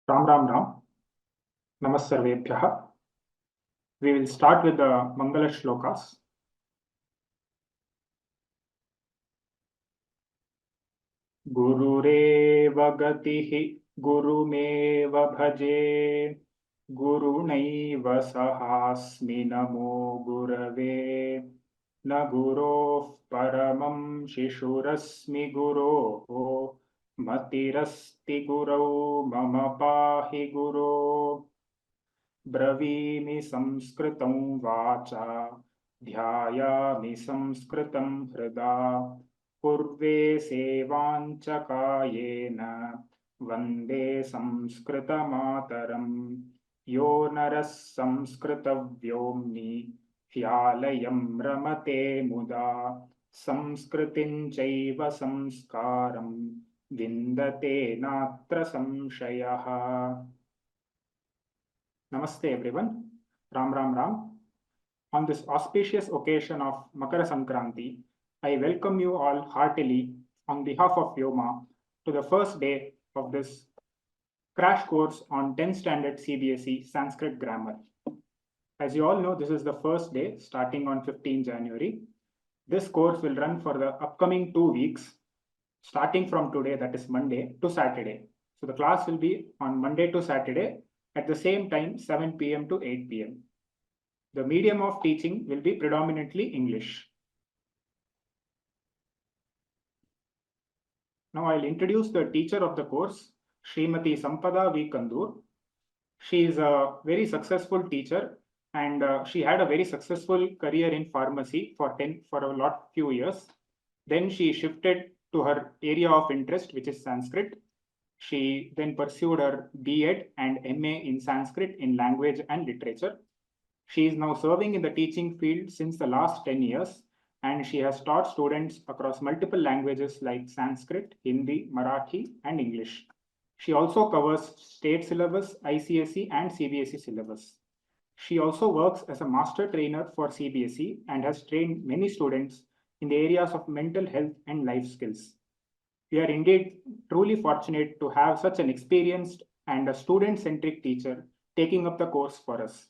Ram Ram Ram. Namassarvebhyah. We will start with the Mangala Shlokas. Gurureva gatihi gurumeva bhaje gurunaiva sahasmi namo gurave na guroh paramam shishurasmi guroh matirasti gurau mama pahi guroh ब्रवीमि संस्कृतं वाचा ध्यायामि संस्कृतं हृदा पूर्वे सेवाञ्च कायेन वन्दे संस्कृतमातरम् यो नरः संस्कृतव्योम्नि ह्यालयं रमते मुदा संस्कृतिं चैव संस्कारं विन्दते नात्र संशयः. Namaste everyone. Ram Ram Ram. On this auspicious occasion of Makara Sankranti, I welcome you all heartily on behalf of Vyoma to the first day of this crash course on 10th standard CBSE Sanskrit grammar. As you all know, this is the first day starting on 15 January. This course will run for the upcoming 2 weeks, starting from today, that is Monday, to Saturday. So the class will be on Monday to Saturday at the same time, 7 p.m. to 8 p.m. The medium of teaching will be predominantly English. Now I'll introduce the teacher of the course, Srimati Sampada V. Kandur. She is a very successful teacher and she had a very successful career in pharmacy for a few years. Then she shifted to her area of interest, which is Sanskrit. She then pursued her B.Ed and M.A. in Sanskrit in language and literature. She is now serving in the teaching field since the last 10 years, and she has taught students across multiple languages like Sanskrit, Hindi, Marathi, and English. She also covers state syllabus, ICSE, and CBSE syllabus. She also works as a master trainer for CBSE and has trained many students in the areas of mental health and life skills. We are indeed truly fortunate to have such an experienced and a student-centric teacher taking up the course for us.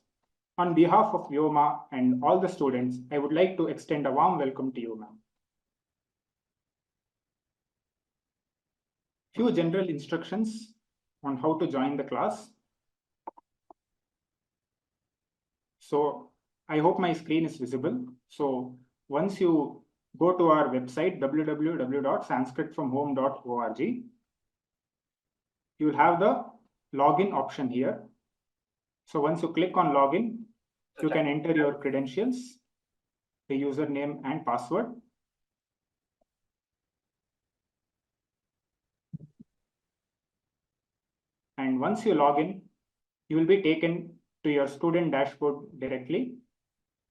On behalf of Vyoma and all the students, I would like to extend a warm welcome to you, ma'am. Few general instructions on how to join the class. So I hope my screen is visible. So once you go to our website, www.sanskritfromhome.org. You will have the login option here. So once you click on login, you can enter your credentials, the username and password. And once you log in, you will be taken to your student dashboard directly.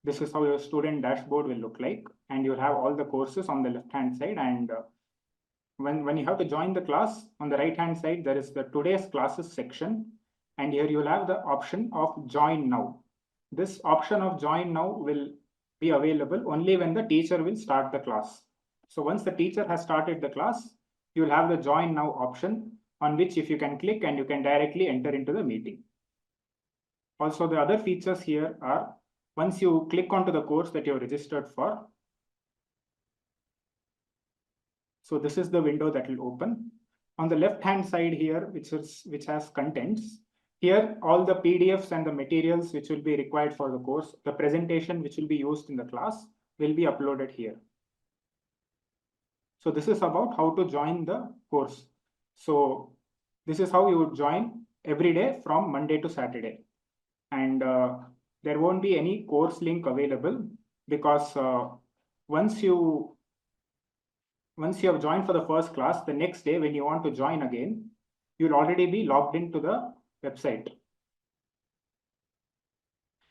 This is how your student dashboard will look like, and you'll have all the courses on the left-hand side. And when you have to join the class, on the right-hand side, there is the today's classes section, and here you'll have the option of join now. This option of join now will be available only when the teacher will start the class. So once the teacher has started the class, you'll have the join now option, on which if you can click and you can directly enter into the meeting. Also, the other features here are, once you click onto the course that you're registered for, so this is the window that will open. On the left-hand side here, which has contents, here all the PDFs and the materials which will be required for the course, the presentation which will be used in the class will be uploaded here. So this is about how to join the course. So this is how you would join every day from Monday to Saturday. And there won't be any course link available because once you have joined for the first class, the next day when you want to join again, you'll already be logged into the website.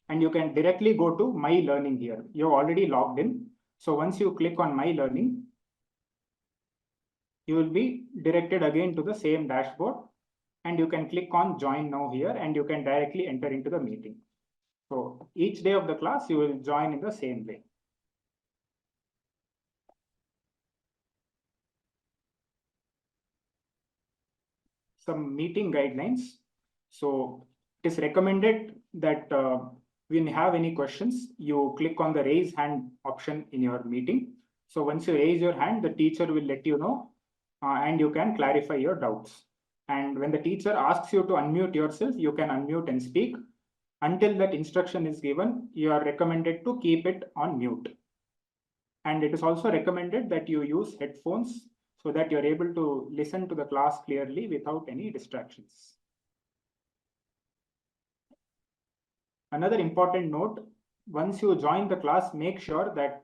And you can directly go to My Learning here. You're already logged in. So once you click on My Learning, you will be directed again to the same dashboard, and you can click on Join Now here, and you can directly enter into the meeting. So each day of the class, you will join in the same way. Some meeting guidelines. So it is recommended that when you have any questions, you click on the raise hand option in your meeting. So once you raise your hand, the teacher will let you know and you can clarify your doubts. And when the teacher asks you to unmute yourself, you can unmute and speak. Until that instruction is given, you are recommended to keep it on mute. And it is also recommended that you use headphones so that you're able to listen to the class clearly without any distractions. Another important note, once you join the class, make sure that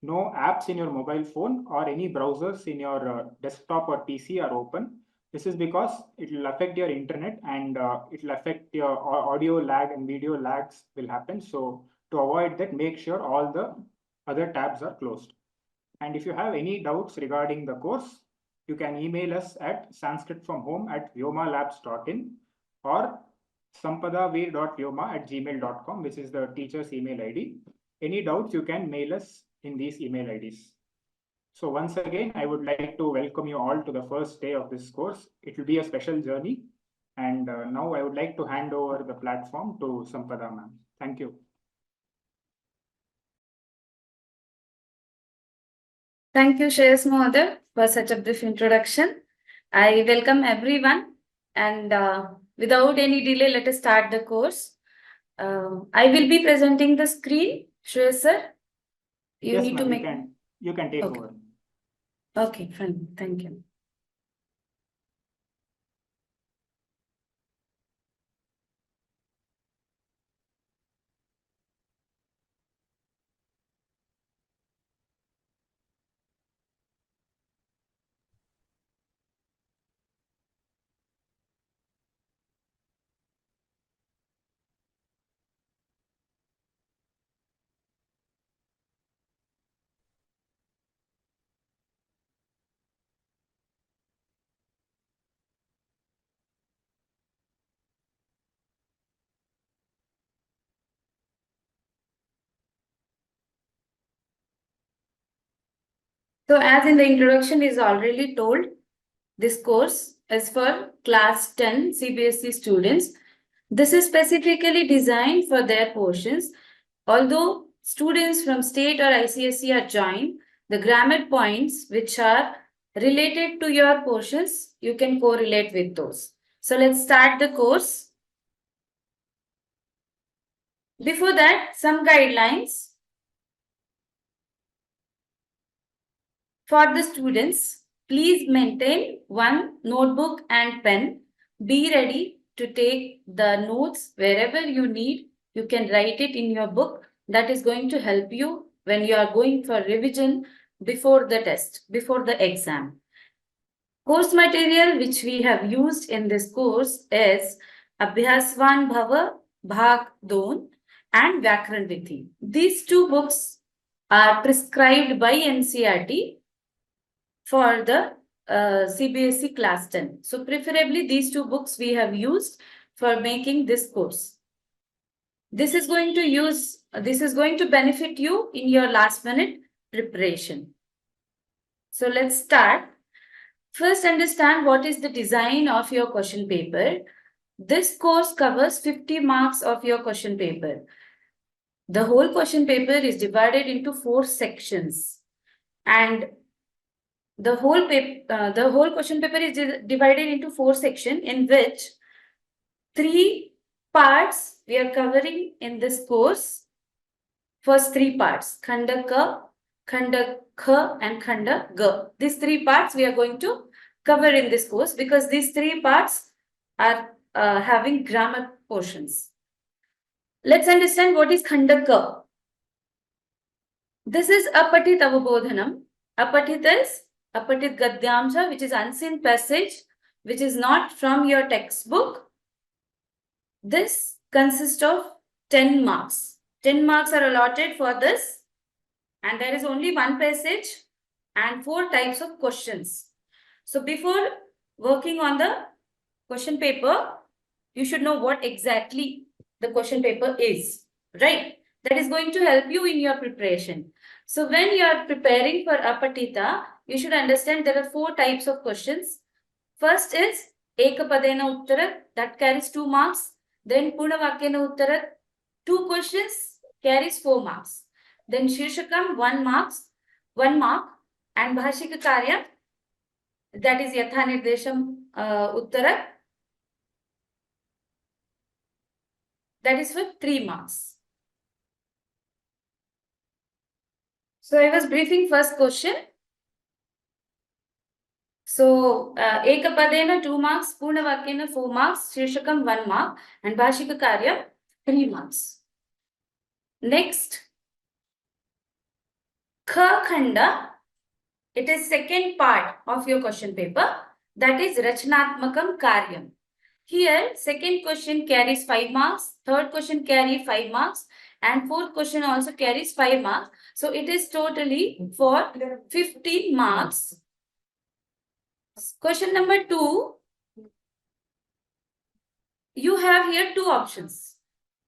no apps in your mobile phone or any browsers in your desktop or PC are open. This is because it will affect your internet and it will affect your audio lag and video lags will happen. So to avoid that, make sure all the other tabs are closed. And if you have any doubts regarding the course, you can email us at sanskritfromhome@vyomalabs.in or sampadaveer.vyoma@gmail.com, which is the teacher's email ID. Any doubts, you can mail us in these email IDs. So once again, I would like to welcome you all to the first day of this course. It will be a special journey. And now I would like to hand over the platform to Sampada ma'am. Thank you. Thank you, Shreyas Mohoday, for such a brief introduction. I welcome everyone, and without any delay, let us start the course. I will be presenting the screen. Shreyas sir, you can take over. Okay, fine. Thank you. So as in the introduction is already told, this course is for class 10 CBSE students. This is specifically designed for their portions. Although students from state or ICSE are joined, the grammar points which are related to your portions, you can correlate with those. So let's start the course. Before that, some guidelines for the students. Please maintain one notebook and pen. Be ready to take the notes wherever you need. You can write it in your book. That is going to help you when you are going for revision before the test, before the exam. Course material which we have used in this course is Abhyasvan Bhava, Bhag 2 and Vyakaran Vidhi. These two books are prescribed by NCERT for the CBSE class 10. So preferably these two books we have used for making this course. This is going to benefit you in your last minute preparation. So let's start. First, understand what is the design of your question paper. This course covers 50 marks of your question paper. The whole question paper is divided into 4 sections, and the whole question paper is divided into 4 sections, in which 3 parts we are covering in this course. First 3 parts, Khanda Ka, Khanda Kha and Khanda Ga. These 3 parts we are going to cover in this course because these 3 parts are having grammar portions. Let's understand what is Khanda Ka. This is Apatit Avab Dhanam. Apatit is Apatit Gadyamsha, which is unseen passage, which is not from your textbook. This consists of 10 marks. 10 marks are allotted for this, and there is only 1 passage and 4 types of questions. So before working on the question paper, you should know what exactly the question paper is, right? That is going to help you in your preparation. So when you are preparing for Apatita, you should understand there are 4 types of questions. First is Ekapadena uttarat, that carries 2 marks. Then Purnavakyena uttarat, 2 questions carries 4 marks. Then Shirshakam, 1 mark. And Bhashika Karya, that is Yatha Nirdesham uttarat, that is for 3 marks. So I was briefing first question. So Ekapadena 2 marks, Purnavakyena 4 marks, Shirshakam 1 mark, and Bhashika Karya 3 marks. Next, Kha Khanda, it is second part of your question paper, that is Rachanatmakam Karyam. Here, second question carries 5 marks, third question carries 5 marks, and fourth question also carries 5 marks. So it is totally for 15 marks. Question number 2, you have here 2 options.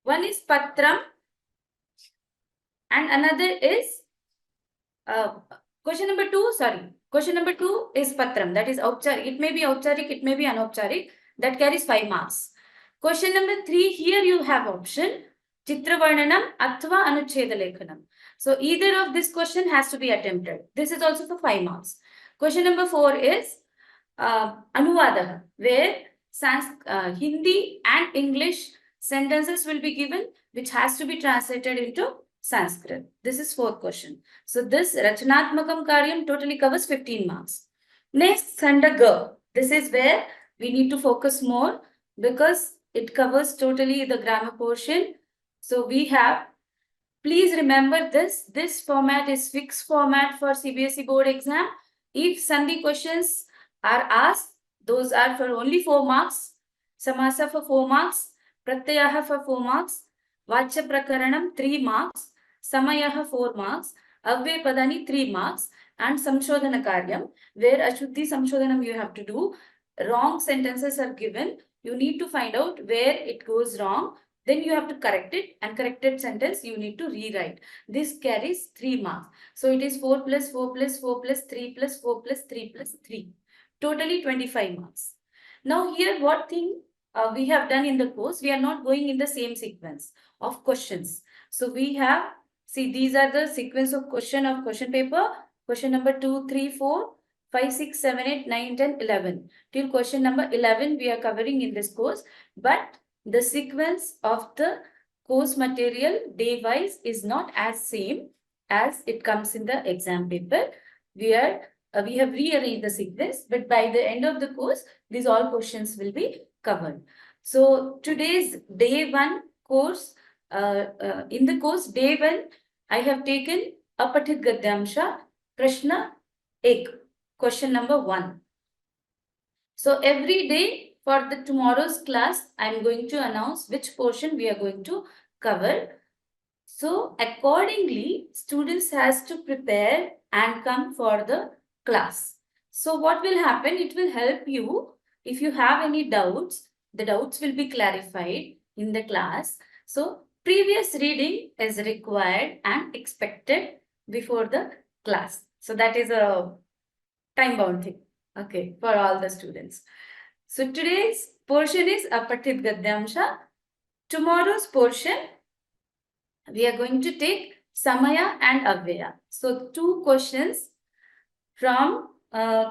One is Patram and another is question number 2 is Patram, that is Aupcharik. It may be Aupcharik, it may be Anaupcharik, that carries 5 marks. Question number 3, here you have option Chitra Varnanam Athva Anucheda Lekhanam. So either of this question has to be attempted. This is also for 5 marks. Question number 4 is Anuvadaha, where Hindi and English sentences will be given, which has to be translated into Sanskrit. This is 4th question. So this Rachanatmakam Karyam totally covers 15 marks. Next, Sandaga. This is where we need to focus more because it covers totally the grammar portion. So we have, please remember this format is fixed format for CBSE board exam. If Sandhi questions are asked, those are for only 4 marks. Samasa for 4 marks. Pratyaha for 4 marks. Vachya Prakaranam 3 marks. Samayaha 4 marks. Avve Padani 3 marks. And Samshodhana Karyam, where Ashuddhi Samshodhanam you have to do. Wrong sentences are given. You need to find out where it goes wrong. Then you have to correct it, and corrected sentence you need to rewrite. This carries 3 marks. So it is 4 plus 4 plus 4 plus 3 plus 4 plus 3 plus 3. Totally 25 marks. Now here what thing we have done in the course, we are not going in the same sequence of questions. So we have, see, these are the sequence of question paper. Question number 2, 3, 4, 5, 6, 7, 8, 9, 10, 11. Till question number 11 we are covering in this course. But the sequence of the course material day-wise is not as same as it comes in the exam paper. We have rearranged the sequence, but by the end of the course, these all questions will be covered. So today's day 1 course, in the course day 1, I have taken Apathit Gadyamsha, Prashna 1, question number 1. So every day for the tomorrow's class, I am going to announce which portion we are going to cover. So accordingly, students has to prepare and come for the class. So what will happen? It will help you. If you have any doubts, the doubts will be clarified in the class. So previous reading is required and expected before the class. So that is a time-bound thing, okay, for all the students. So today's portion is Apathit Gadyamsha. Tomorrow's portion, we are going to take Samaya and Avyaya. So 2 questions from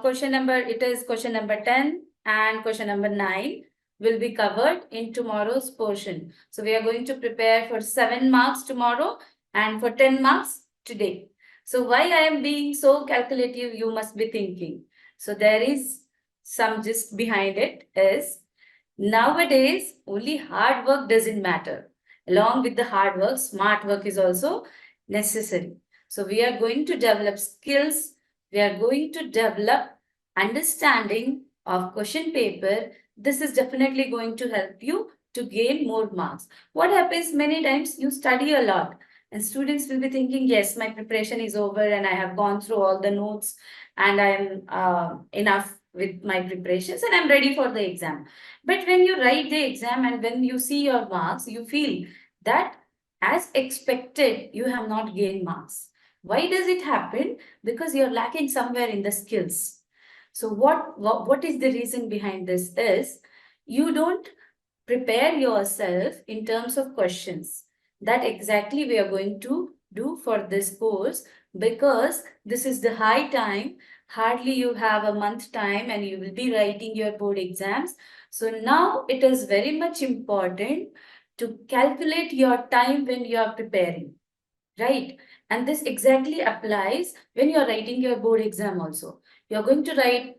question number 10 and question number 9 will be covered in tomorrow's portion. So we are going to prepare for 7 marks tomorrow and for 10 marks today. So why I am being so calculative, you must be thinking. So there is some gist behind it is, nowadays only hard work doesn't matter. Along with the hard work, smart work is also necessary. So we are going to develop skills. We are going to develop understanding of question paper. This is definitely going to help you to gain more marks. What happens many times, you study a lot and students will be thinking, yes, my preparation is over and I have gone through all the notes and I am enough with my preparations and I'm ready for the exam. But when you write the exam and when you see your marks, you feel that as expected, you have not gained marks. Why does it happen? Because you're lacking somewhere in the skills. So what is the reason behind this is you don't prepare yourself in terms of questions. That exactly we are going to do for this course, because this is the high time. Hardly you have a month time and you will be writing your board exams. So now it is very much important to calculate your time when you are preparing, right? And this exactly applies when you're writing your board exam also. You're going to write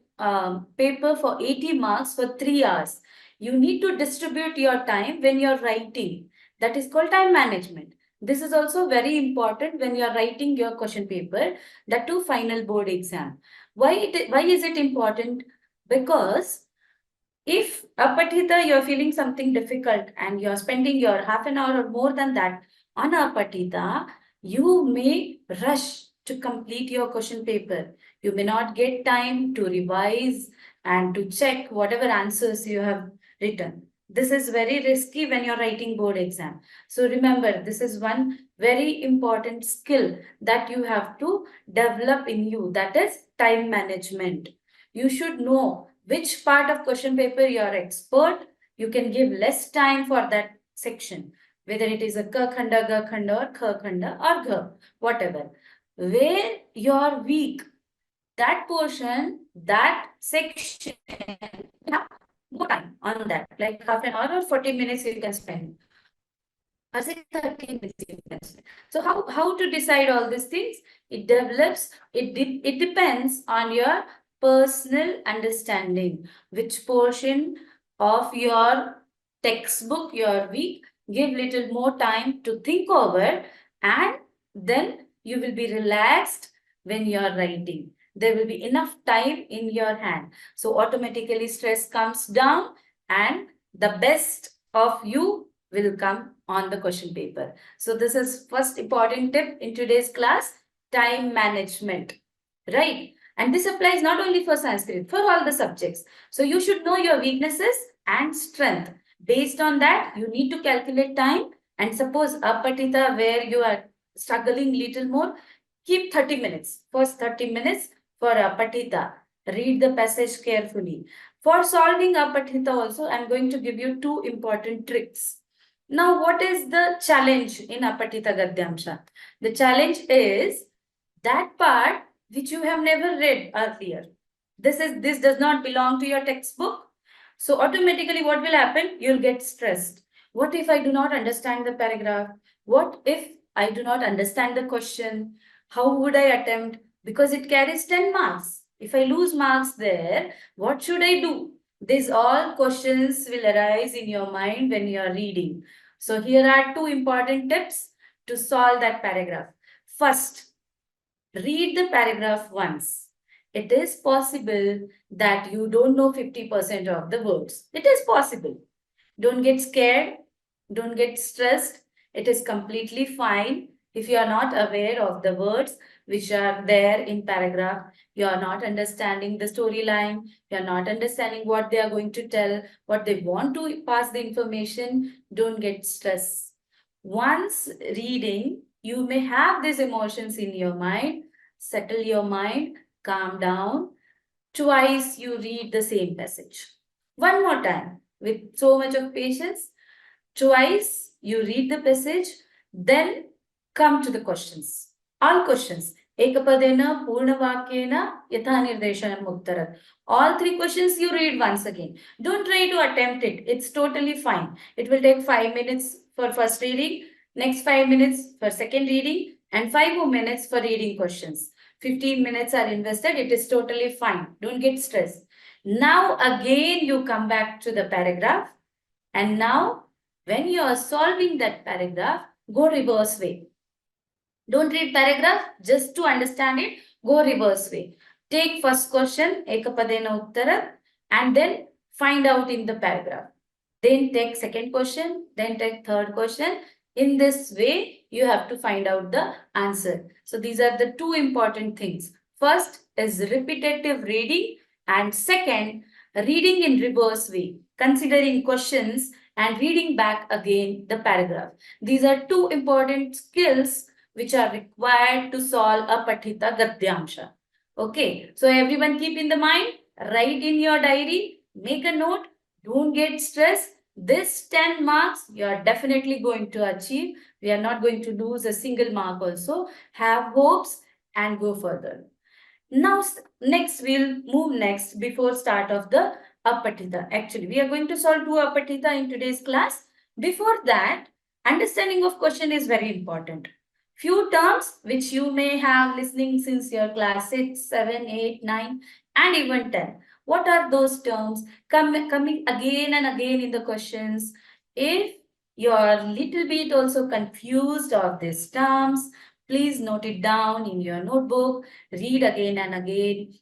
paper for 80 marks for 3 hours. You need to distribute your time when you're writing. That is called time management. This is also very important when you're writing your question paper, that too final board exam. Why is it important? Because if apatita, you're feeling something difficult and you're spending your half an hour or more than that on apatita, you may rush to complete your question paper. You may not get time to revise and to check whatever answers you have written. This is very risky when you're writing board exam. So remember, this is one very important skill that you have to develop in you, that is time management. You should know which part of question paper you are expert. You can give less time for that section, whether it is a ka khanda, ga khanda, or kha khanda, or gha, whatever. Where you are weak, that portion, that section, you have more time on that, like half an hour or 40 minutes you can spend. Or say 30 minutes you can spend. So how to decide all these things? It develops, it depends on your personal understanding, which portion of your textbook you're weak. Give little more time to think over, and then you will be relaxed when you're writing. There will be enough time in your hand. So automatically stress comes down and the best of you will come on the question paper. So this is first important tip in today's class, time management, right? And this applies not only for Sanskrit, for all the subjects. So you should know your weaknesses and strength. Based on that, you need to calculate time. And suppose apatita, where you are struggling little more, keep 30 minutes. First 30 minutes for apatita. Read the passage carefully. For solving apatita also, I'm going to give you 2 important tricks. Now, what is the challenge in apatita gadyamsha? The challenge is that part which you have never read earlier. This does not belong to your textbook. So automatically what will happen? You'll get stressed. What if I do not understand the paragraph? What if I do not understand the question? How would I attempt? Because it carries 10 marks. If I lose marks there, what should I do? These all questions will arise in your mind when you are reading. So here are 2 important tips to solve that paragraph. First, read the paragraph once. It is possible that you don't know 50% of the words. It is possible. Don't get scared. Don't get stressed. It is completely fine if you are not aware of the words which are there in paragraph. You are not understanding the storyline. You are not understanding what they are going to tell, what they want to pass the information. Don't get stressed. Once reading, you may have these emotions in your mind. Settle your mind, calm down. Twice you read the same passage. One more time with so much of patience. Twice you read the passage, then come to the questions. All questions. Ekapadena, Purnavakyena, Yatha Nirdeshanam Uttarat. All 3 questions you read once again. Don't try to attempt it. It's totally fine. It will take 5 minutes for first reading, next 5 minutes for second reading, and 5 more minutes for reading questions. 15 minutes are invested. It is totally fine. Don't get stressed. Now again you come back to the paragraph, and now when you are solving that paragraph, go reverse way. Don't read paragraph just to understand it. Go reverse way. Take first question, ekapadena uttara, and then find out in the paragraph. Then take second question, then take third question. In this way, you have to find out the answer. So these are the 2 important things. First is repetitive reading, and second, reading in reverse way, considering questions and reading back again the paragraph. These are 2 important skills which are required to solve a Pathita Gadyamsha. Okay, so everyone keep in the mind, Write in your diary, make a note, don't get stressed. This 10 marks you are definitely going to achieve. We are not going to lose a single mark also. Have hopes and go further. Now, next we'll move next before start of the apatita. Actually, we are going to solve 2 apatita in today's class. Before that, understanding of question is very important. Few terms which you may have listening since your class 6, 7, 8, 9 and even 10. What are those terms coming again and again in the questions? If you are little bit also confused of these terms, please note it down in your notebook, read again and again.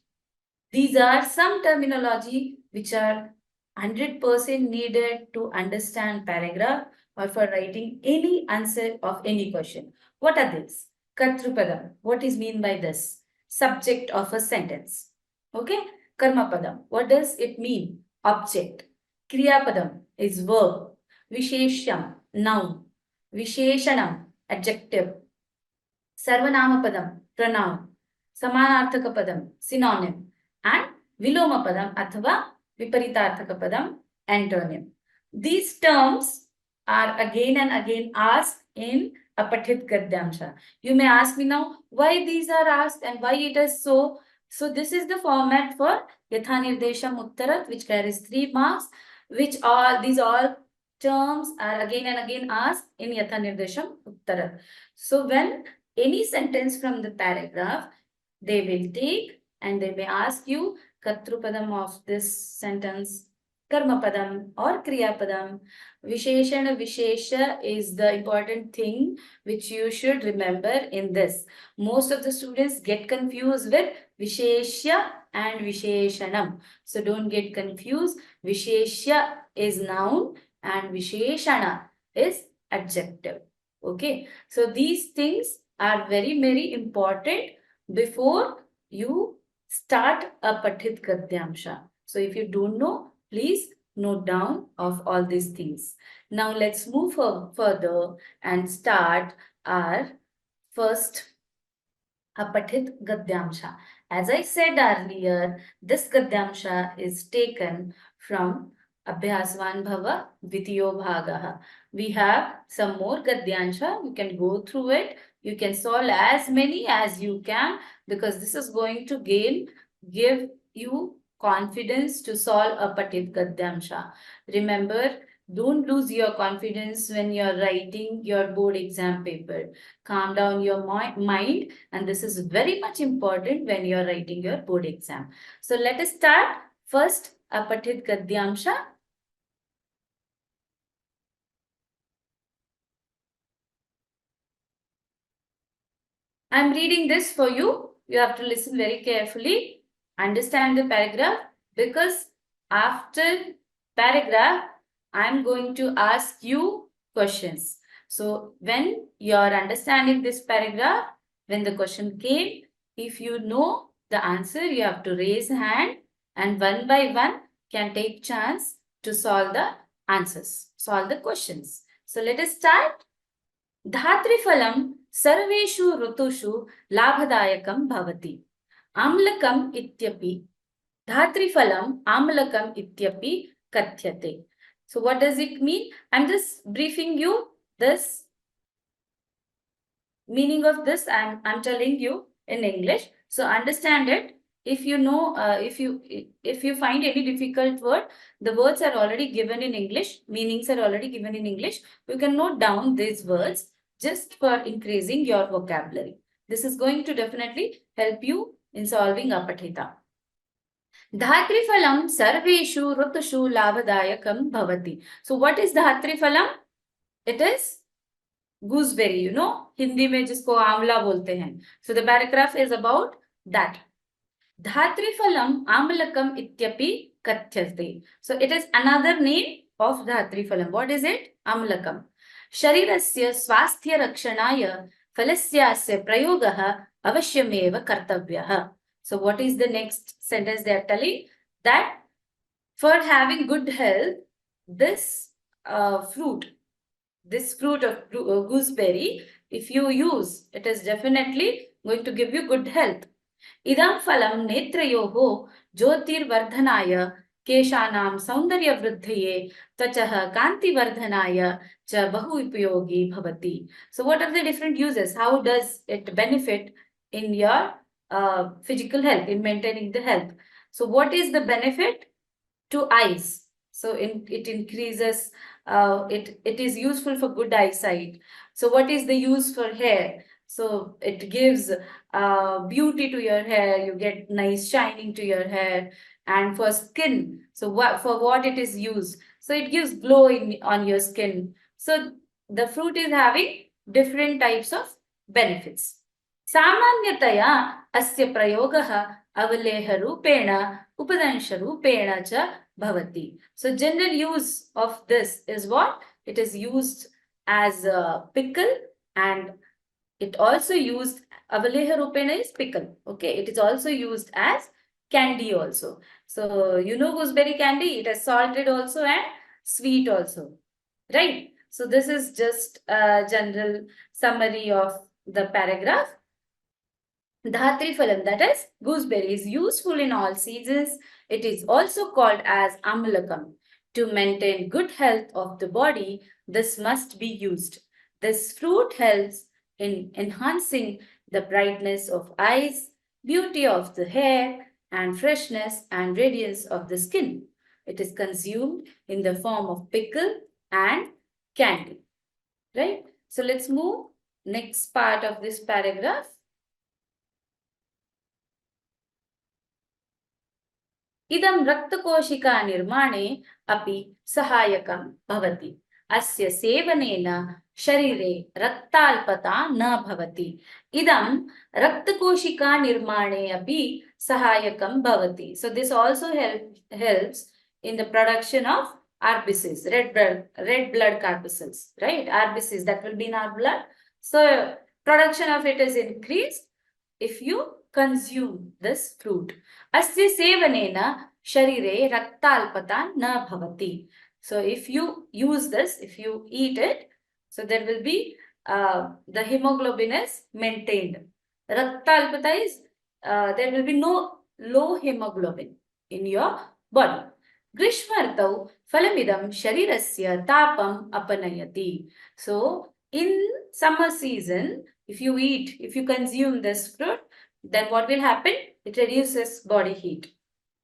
These are some terminology which are 100% needed to understand paragraph or for writing any answer of any question. What are these? Kartrupadam. What is mean by this? Subject of a sentence. Okay. Karmapadam. What does it mean? Object. Kriyapadam is verb. Vishesham, noun. Visheshanam, adjective. Sarvanamapadam, pronoun. Samanarthakapadam, synonym. And Vilomapadam athava Viparitarthakapadam, antonym. These terms are again and again asked in Apathit Gadyamsha. You may ask me now why these are asked and why it is so. So this is the format for Yathanirdesham Uttarat, which carries 3 marks, which are these all terms are again and again asked in Yathanirdesham Uttarat. So when any sentence from the paragraph, they will take and they may ask you Katrupadam of this sentence, Karmapadam or Kriyapadam. Visheshana Vishesha is the important thing which you should remember in this. Most of the students get confused with Visheshya and Visheshanam. So don't get confused. Visheshya is noun and Visheshana is adjective. Okay. So these things are very, very important before you start a Pathit Gadyamsha. So if you don't know, please note down of all these things. Now let's move further and start our first Pathit Gadyamsha. As I said earlier, this Gadyamsha is taken from Abhyasvan Bhava Dvitiyo Bhagaha. We have some more Gadyansha. You can go through it. You can solve as many as you can because this is going to give you confidence to solve a Pathit Gadyamsha. Remember, don't lose your confidence when you're writing your board exam paper. Calm down your mind, and this is very much important when you're writing your board exam. So let us start first Apathit Gadyamsha. I'm reading this for you. You have to listen very carefully, understand the paragraph, because after paragraph, I'm going to ask you questions. So when you're understanding this paragraph, when the question came, if you know the answer, you have to raise hand and one by one can take chance to solve the answers, solve the questions. So let us start. Dhatrifalam sarveshu rutushu labhadayakam bhavati. Amlakam ityapi. Dhatrifalam amlakam ityapi kathyate. So what does it mean? I'm just briefing you this meaning of this. I'm telling you in English. So understand it. If you know, if you find any difficult word, the words are already given in English. Meanings are already given in English. You can note down these words just for increasing your vocabulary. This is going to definitely help you in solving Apathita. Dhatrifalam sarveshu rutushu labhadayakam bhavati. So what is Dhatrifalam? It is gooseberry, you know, Hindi में जिसको आंवला बोलते हैं. So the paragraph is about that. Dhatrifalam amlakam ityapi kathyate. So it is another name of Dhatrifalam. What is it? Amlakam. Sharirasya swasthya rakshanaya phalasyasya prayogaha avashyameva kartavyah. So what is the next sentence they are telling? That for having good health, this fruit of gooseberry, if you use, it is definitely going to give you good health. Idam phalam netrayoho jyotirvardhanaya केशानां सौन्दर्यवृद्धये त्वचः कान्तिवर्धनाय च बहु उपयोगी भवति. So what are the different uses? How does it benefit in your physical health, in maintaining the health? So what is the benefit to eyes? So it increases, it is useful for good eyesight. So what is the use for hair? So it gives beauty to your hair, you get nice shining to your hair. And for skin, so for what it is used? So it gives glow on your skin. So the fruit is having different types of benefits. सामान्यतया अस्य प्रयोगः अवलेहरूपेण उपदंशरूपेण च भवति. So general use of this is what? It is used as a pickle, and it also used, avaleharupena is pickle. Okay, it is also used as candy also. So you know gooseberry candy, it is salted also and sweet also, right? So this is just a general summary of the paragraph. Dhatri phalam, that is gooseberry, is useful in all seasons. It is also called as amalakam. To maintain good health of the body, this must be used. This fruit helps in enhancing the brightness of eyes, beauty of the hair, and freshness and radiance of the skin. It is consumed in the form of pickle and candy, right? So let's move next part of this paragraph. इदं रक्तकोशिका निर्माणे अपि सहायकं भवति. अस्य सेवनेन शरीरे रक्ताल्पता न भवति. इदं रक्तकोशिका निर्माणे अपि सहायकं भवति. So this also helps in the production of RBCs, red blood corpuscles, right? RBCs that will be in our blood. So production of it is increased if you consume this fruit. Asya sevanena sharire raktalpata na bhavati. So if you use this, if you eat it, so there will be the hemoglobin is maintained. Raktalpata is there will be no low hemoglobin in your body. Grishmartau phalamidam sharirasya tapam apanayati. So in summer season, if you consume this fruit, then what will happen? It reduces body heat.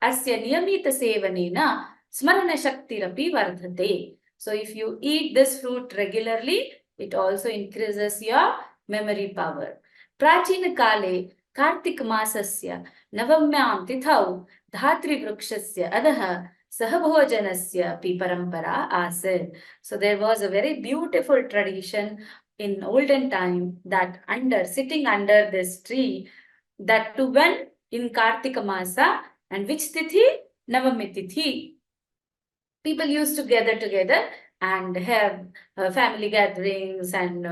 Asya niyamita sevanena smarana shaktirapi vardhate. So if you eat this fruit regularly, it also increases your memory power. Prachina kale kartik masasya navamyam tithau dhatri vrukshasya adaha sahabhojanasya pi parampara asir. So there was a very beautiful tradition in olden time that sitting under this tree, that to when in Kartika Masa, and which tithi? Navami tithi. People used to gather together and have family gatherings and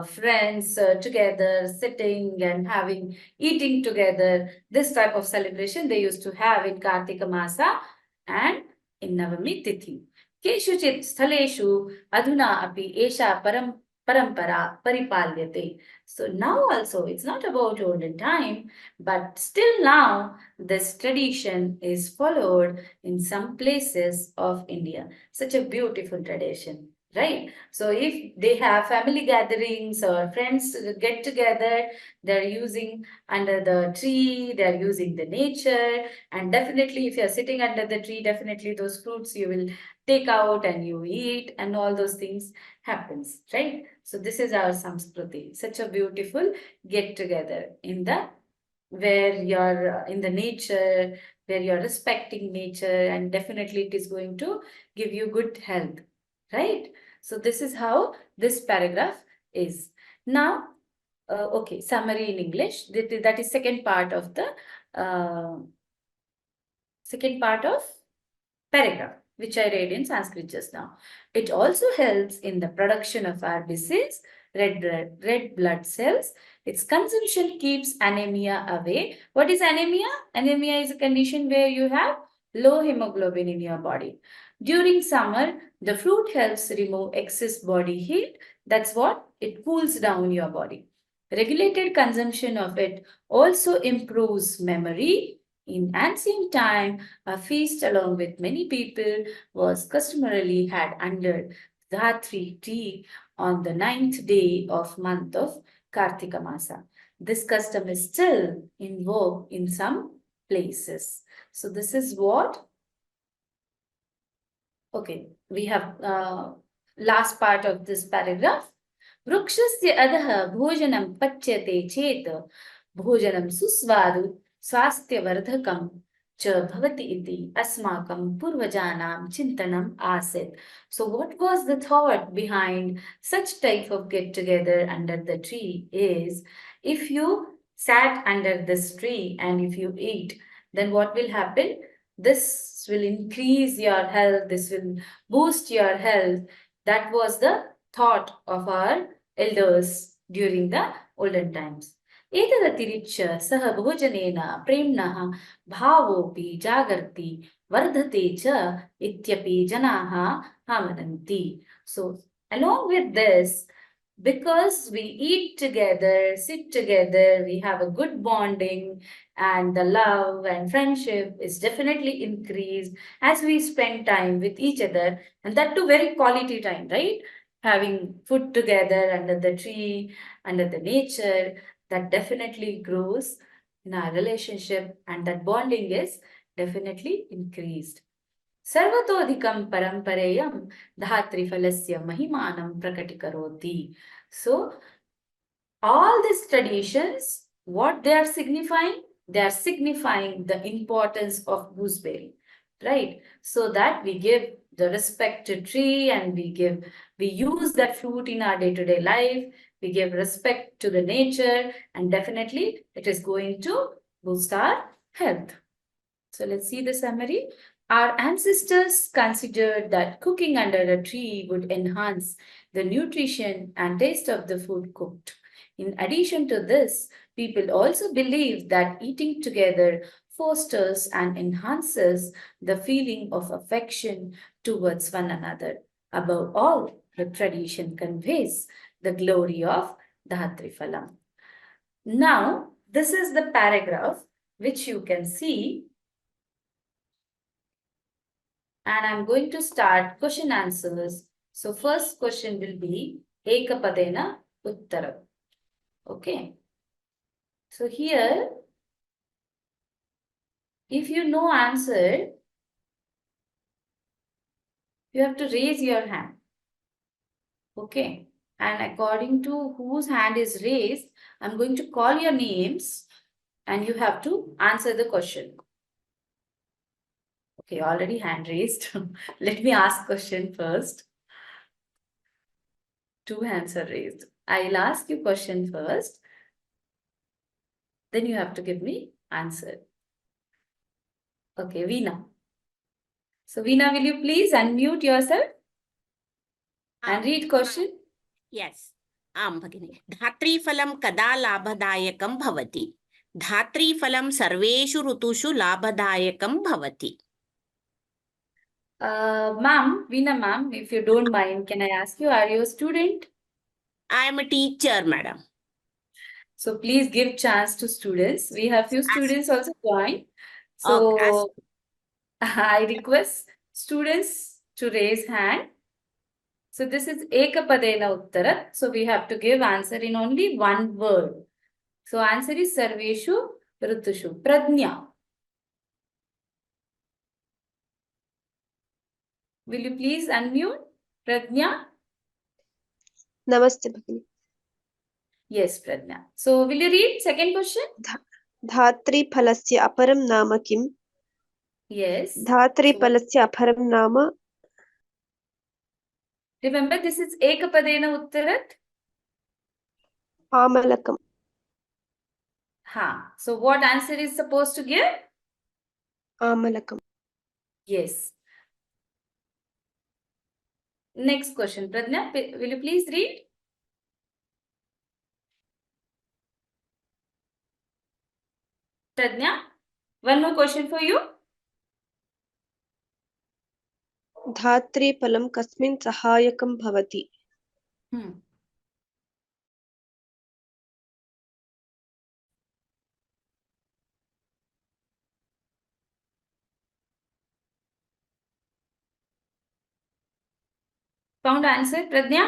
friends together sitting and eating together. This type of celebration they used to have in Kartika Masa and in Navami tithi. Keshuchit sthaleshu adhuna api esha parampara paripalyate. So now also, it's not about olden time, but still now this tradition is followed in some places of India. Such a beautiful tradition, right? So if they have family gatherings or friends get together, they're using under the tree, they're using the nature, and definitely if you're sitting under the tree, definitely those fruits you will take out and you eat, and all those things happens, right? So this is our Samskriti, such a beautiful get together where you're in the nature, where you're respecting nature, and definitely it is going to give you good health, right? So this is how this paragraph is. Now, okay, summary in English. That is second part of the paragraph, which I read in Sanskrit just now. It also helps in the production of RBCs, red blood cells. Its consumption keeps anemia away. What is anemia? Anemia is a condition where you have low hemoglobin in your body. During summer, the fruit helps remove excess body heat. That's what it cools down your body. Regulated consumption of it also improves memory. In ancient time, a feast along with many people was customarily had under Dhatri tree on the 9th day of month of Kartika Masa. This custom is still in vogue in some places. So this is what, okay, we have last part of this paragraph. वृक्षस्य अधः भोजनं पच्यते चेत् भोजनं सुस्वादु स्वास्थ्यवर्धकं च भवति इति अस्माकं पूर्वजानां चिन्तनम् आसीत्. So what was the thought behind such type of get together under the tree is, if you sat under this tree and if you eat, then what will happen? This will increase your health, this will boost your health. That was the thought of our elders during the olden times. एतदतिरिच्य सह भोजनेन प्रेम्णः भावोऽपि जागर्ति वर्धते च इत्यपि जनाः आमनन्ति. So along with this, because we eat together, sit together, we have a good bonding, and the love and friendship is definitely increased as we spend time with each other, and that too very quality time, right? Having food together under the tree, under the nature, that definitely grows in our relationship, and that bonding is definitely increased. सर्वतोधिकं परम्परेयं धात्रीफलस्य महिमानं प्रकटीकरोति. So all these traditions, what they are signifying? They are signifying the importance of gooseberry, right? So that we give the respect to tree, and we use that fruit in our day-to-day life. We give respect to the nature, and definitely it is going to boost our health. So let's see the summary. Our ancestors considered that cooking under a tree would enhance the nutrition and taste of the food cooked. In addition to this, people also believe that eating together fosters and enhances the feeling of affection towards one another. Above all, the tradition conveys the glory of Dhatrifalam. Now, this is the paragraph which you can see. And I'm going to start question answers. So first question will be Ekapadena Uttara. Okay. So here, if you know answer, you have to raise your hand. Okay. And according to whose hand is raised, I'm going to call your names and you have to answer the question. Okay, already hand raised. Let me ask question first. 2 hands are raised. I'll ask you question first. Then you have to give me answer. Okay, Veena. So Veena, will you please unmute yourself and read question? Yes. आम भगिनी. धात्रीफलं कदा लाभदायकं भवति? धात्रीफलं सर्वेषु ऋतुषु लाभदायकं भवति. Ma'am, Veena ma'am, if you don't mind, can I ask you, are you a student? I am a teacher, madam. So please give chance to students. We have few students also join. So I request students to raise hand. So this is Ekapadena Uttara. So we have to give answer in only one word. So answer is Sarveshu Rutushu. Pradnya. Will you please unmute? Pradnya? Namaste Bhagini. Yes, Pradnya. So will you read second question? Dhatri phalasya aparam nama kim? Yes. Dhatri phalasya aparam nama. Remember, this is Ekapadena Uttarat. Amalakam. Ha. So what answer is supposed to give? Amalakam. Yes. Next question. Pradnya, will you please read? Pradnya, one more question for you. Dhatri phalam kasmin sahayakam bhavati? Found answer, Pradnya?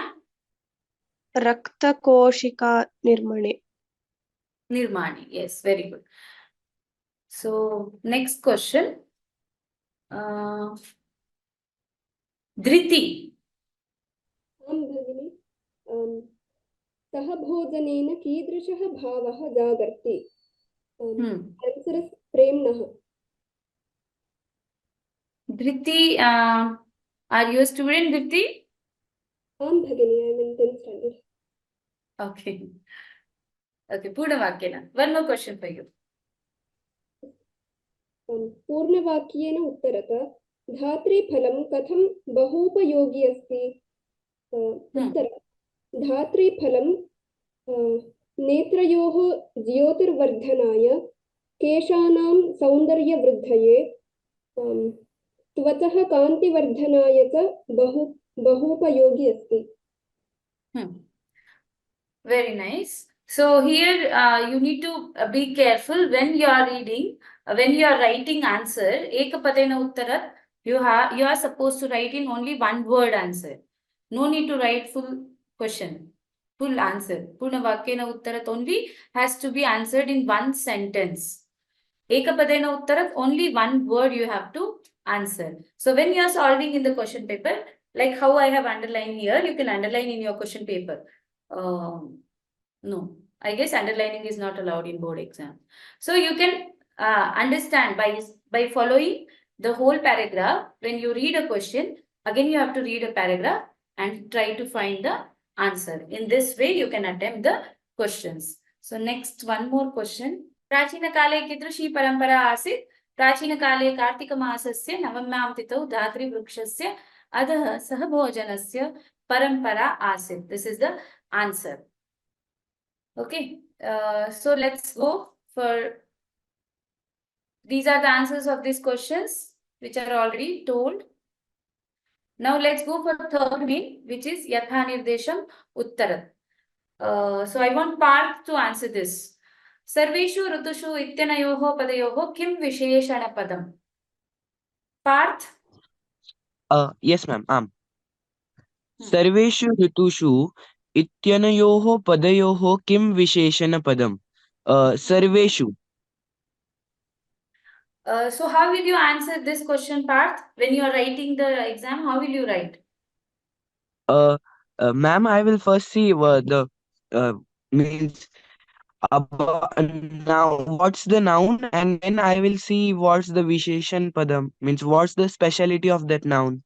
रक्तकोशिका निर्मणे. Nirmani. Yes, very good. So, next question. Dhriti. आं भगिनि सह भोजनेन कीदृशः भावः जागर्ति answer is प्रेम्णः Dhriti, are you a student, Dhriti? आं भगिनि I am in 10th standard Okay. Okay, Purnavakyena. One more question for you. पूर्णवाक्येन उत्तरतः धात्रीफलं कथं बहूपयोगी अस्ति उत्तरं धात्रीफलं नेत्रयोः ज्योतिर्वर्धनाय केशानां सौन्दर्यवृद्धये त्वचः कान्तिवर्धनाय च बहूपयोगी अस्ति Very nice. So here you need to be careful when you are reading, when you are writing answer. Ekapadena uttarat, you are supposed to write in only one word answer. No need to write full question, full answer. Purnavakyena uttarat only has to be answered in one sentence. Ekapadena uttarat, only one word you have to answer. So when you are solving in the question paper, like how I have underlined here, you can underline in your question paper. No, I guess underlining is not allowed in board exam. So you can understand by following the whole paragraph. When you read a question, again you have to read a paragraph and try to find the answer. In this way, you can attempt the questions. So next, one more question. प्राचीन काले कीदृशी परंपरा आसीत् प्राचीन काले कार्तिक मासस्य नवम्यां तिथौ धात्री वृक्षस्य अधः सहभोजनस्य परंपरा आसीत्. This is the answer. Okay, so let's go for, these are the answers of these questions which are already told. Now let's go for third main, which is Yatha Nirdesham Uttarat. So I want Parth to answer this. Sarveshu Rutushu Ityanayoho Padayoho Kim Visheshana Padam. Parth? Yes, ma'am. सर्वेषु ऋतुषु इत्यनयोः पदयोः किं विशेषणपदम्? सर्वेषु. So how will you answer this question, Parth? When you are writing the exam, how will you write? Ma'am, I will first see the means now what's the noun, and then I will see what's the visheshan padam, means what's the speciality of that noun.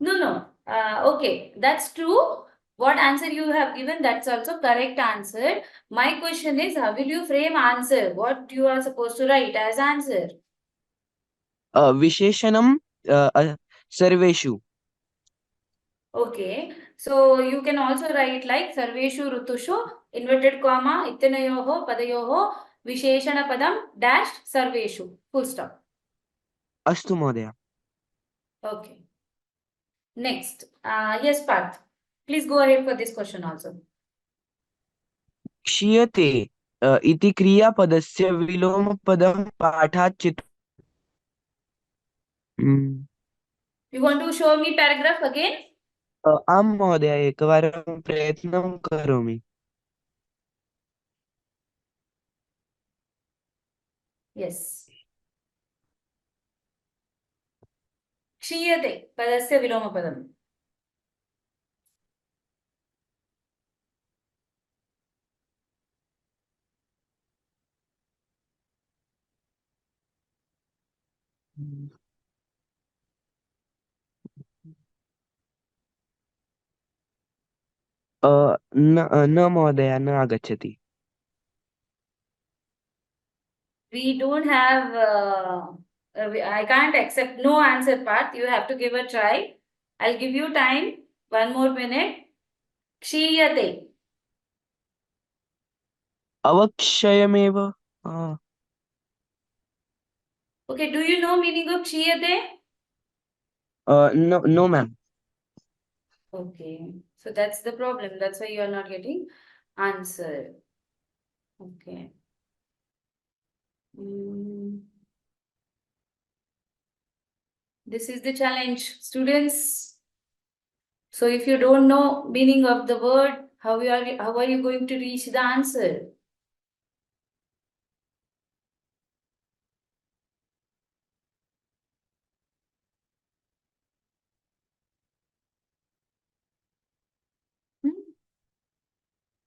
No. Okay, that's true. What answer you have given, that's also correct answer. My question is, how will you frame answer? What you are supposed to write as answer? Visheshanam sarveshu. Okay, so you can also write like Sarveshu Rutushu, inverted comma, Ityanayoho, Padayoho, Visheshana Padam, dash, Sarveshu, full stop. Astu Mahodaya. Okay. Next, yes, Parth. Please go ahead for this question also. क्षीयते इति क्रियापदस्य विलोमपदं पाठात् चित्. You want to show me paragraph again? आं महोदय एकवारं प्रयत्नं करोमि. Yes. क्षीयते पदस्य विलोमपदम्. न महोदय न आगच्छति. We don't have, I can't accept no answer, Parth. You have to give a try. I'll give you time. 1 more minute. क्षीयते. अवक्षयमेव. Okay, do you know meaning of क्षीयते? No, ma'am. Okay, so that's the problem. That's why you are not getting answer. Okay. This is the challenge, students. So if you don't know meaning of the word, how are you going to reach the answer?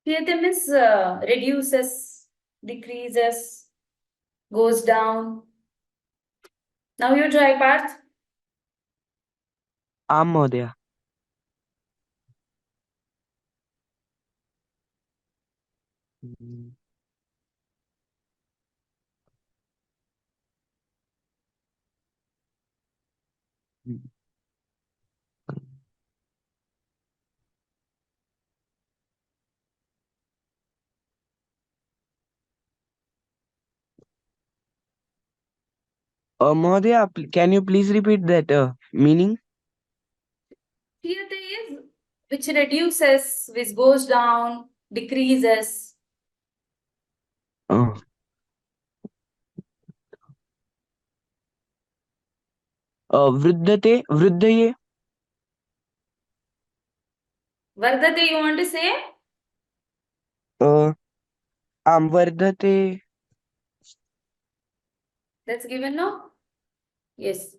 Priyate means reduces, decreases, goes down. Now you try, Parth. आम महोदय. Mahodaya, can you please repeat that meaning? Priyate is which reduces, which goes down, decreases. Uh, वृद्धते वृद्धये. Vardhate, you want to say? आम वर्धते. That's given, no? Yes.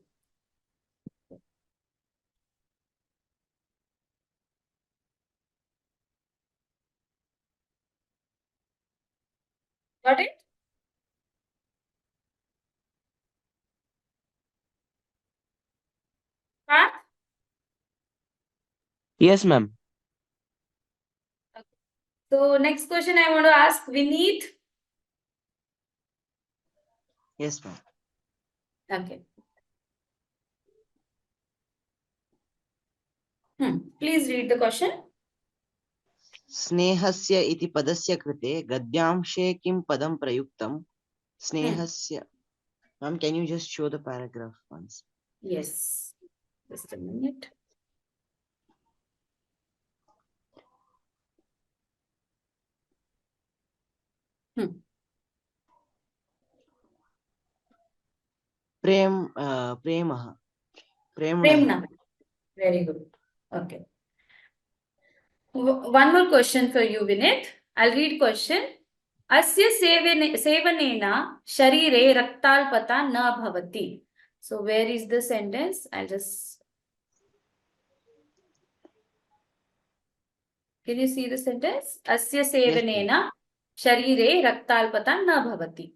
Got it? Parth? Yes, ma'am. So next question I want to ask Vineet. Yes, ma'am. Okay. Please read the question. स्नेहस्य इति पदस्य कृते गद्यांशे किं पदं प्रयुक्तं? स्नेहस्य. Ma'am, can you just show the paragraph once? Yes. Just a minute. प्रेमः. Premna. Very good. Okay. One more question for you, Vineet. I'll read question. Asya sevanena sharire raktalpata na bhavati. So where is the sentence? I'll just... Can you see the sentence? Asya sevanena sharire raktalpata na bhavati.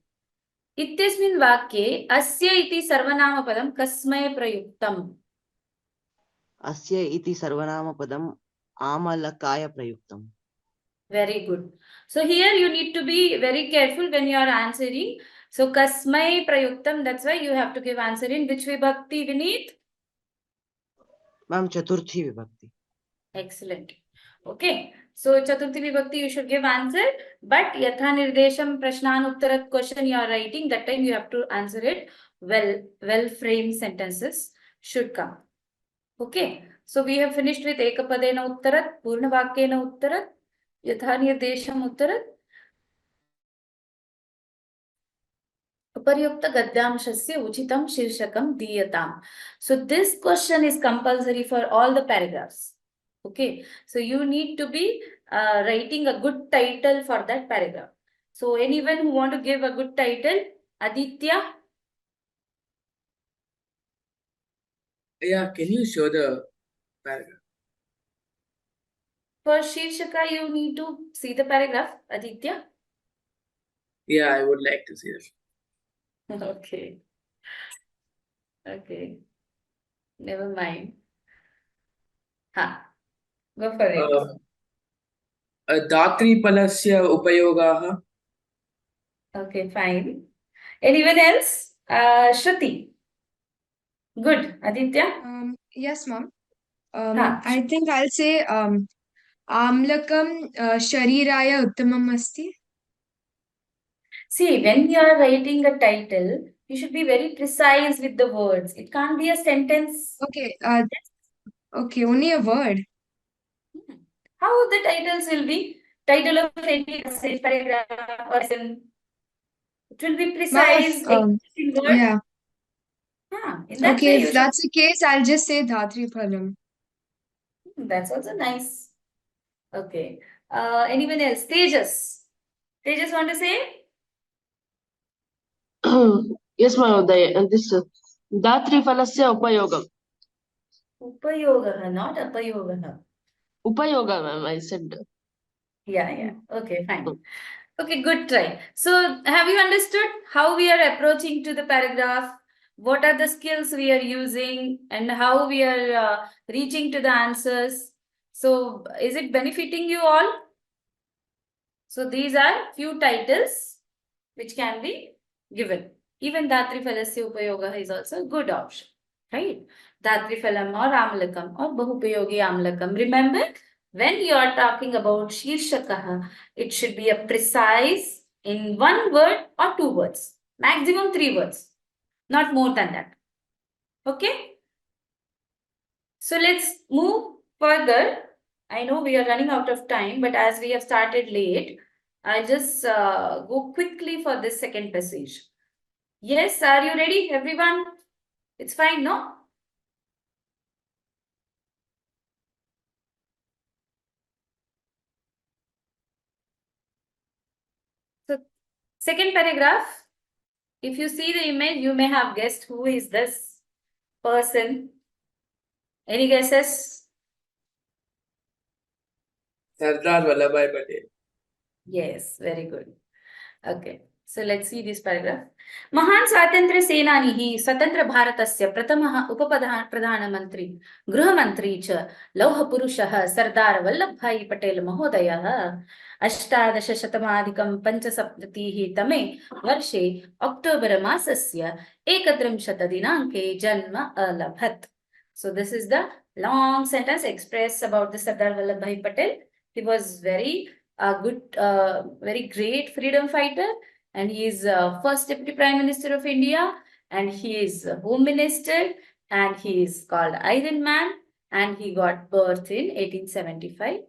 इत्यस्मिन् वाक्ये अस्य इति सर्वनामपदं कस्मै प्रयुक्तम्? अस्य इति सर्वनामपदम् आमलकाय प्रयुक्तम्. Very good. So here you need to be very careful when you are answering. So kasmai prayuktam, that's why you have to give answer in which vibhakti, Vineet? Ma'am, chaturthi vibhakti. Excellent. Okay. So chaturthi vibhakti you should give answer, but yatha nirdesham prashnan uttarat question you are writing, that time you have to answer it well framed sentences should come. Okay. So we have finished with ekapadena uttarat, purna vakyena uttarat, yatha nirdesham uttarat, uparyukta gadyamshasya uchitam shirshakam diyatam. So this question is compulsory for all the paragraphs. Okay, so you need to be writing a good title for that paragraph. So anyone who want to give a good title? Aditya? Yeah, can you show the paragraph? For Shirshaka, you need to see the paragraph, Aditya. Yeah, I would like to see that. Okay. Okay. Never mind. Go for it. धात्रीफलस्य उपयोगाः. Okay, fine. Anyone else? Shruti. Good. Aditya? Yes, ma'am. I think I'll say Amlakam Shariraya Uttamam Asti. See, when you are writing a title, you should be very precise with the words. It can't be a sentence. Okay. Okay, only a word. How the titles will be? Title of any passage, paragraph, or sentence. It will be precise. In word. Yeah. In that Okay, way if that's the case, I'll just say Dhatri Phalam. That's also nice. Okay. Anyone else? Tejas. Tejas want to say? Yes, Mahoday. And this Dhatrifalasya Upayogam. Upayogah, not apayogah. Upayoga, ma'am, I said. Yeah. Okay, fine. Okay, good try. So, have you understood how we are approaching to the paragraph? What are the skills we are using and how we are reaching to the answers? So, is it benefiting you all? So, these are few titles which can be given. Even Dhatrifalasya Upayoga is also a good option, right? Dhatrifalam or Amlakam or Bahupayogi Amlakam. Remember, when you are talking about Shirshakaha, it should be a precise in one word or two words, maximum 3 words, not more than that. Okay? So let's move further. I know we are running out of time, but as we have started late, I'll just go quickly for this second passage. Yes, are you ready, everyone? It's fine, no? So, second paragraph, if you see the image, you may have guessed who is this person. Any guesses? Sardar Vallabhbhai Patel. Yes, very good. Okay, so let's see this paragraph. महान् स्वातंत्र्य सेनानिः स्वतंत्र भारतस्य प्रथमः उपप्रधानमन्त्री गृहमन्त्री च लौहपुरुषः सरदार वल्लभभाई पटेल महोदयः 18-शतमाधिकं 5-सप्ततिः तमे वर्षे अक्टोबर मासस्य 31 दिनाङ्के जन्म अलभत्. So this is the long sentence express about the Sardar Vallabhbhai Patel. He was very very great freedom fighter, and he is first Deputy Prime Minister of India, and he is Home Minister, and he is called Iron Man, and he got birth in 1875,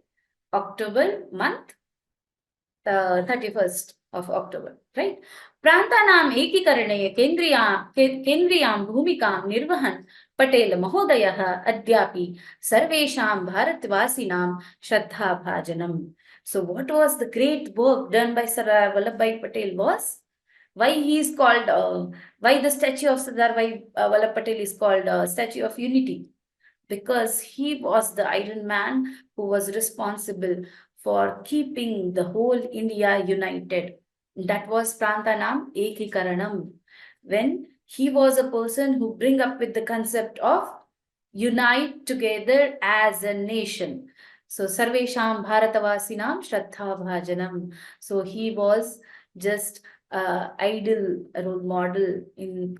October month, 31st of October, right? प्रान्तानाम् एकीकरणे केन्द्रीयां भूमिकां निर्वहन् पटेल महोदयः अद्यापि सर्वेषां भारतवासिनां श्रद्धाभाजनम्. So what was the great work done by Sardar Vallabhbhai Patel was? Why he is called, why the statue of Sardar Vallabhbhai Patel is called Statue of Unity? Because he was the Iron Man who was responsible for keeping the whole India united. That was Prantanam Ekikaranam. When he was a person who bring up with the concept of unite together as a nation. So Sarvesham Bharatavasinam Shraddha Bhajanam. So he was just ideal role model in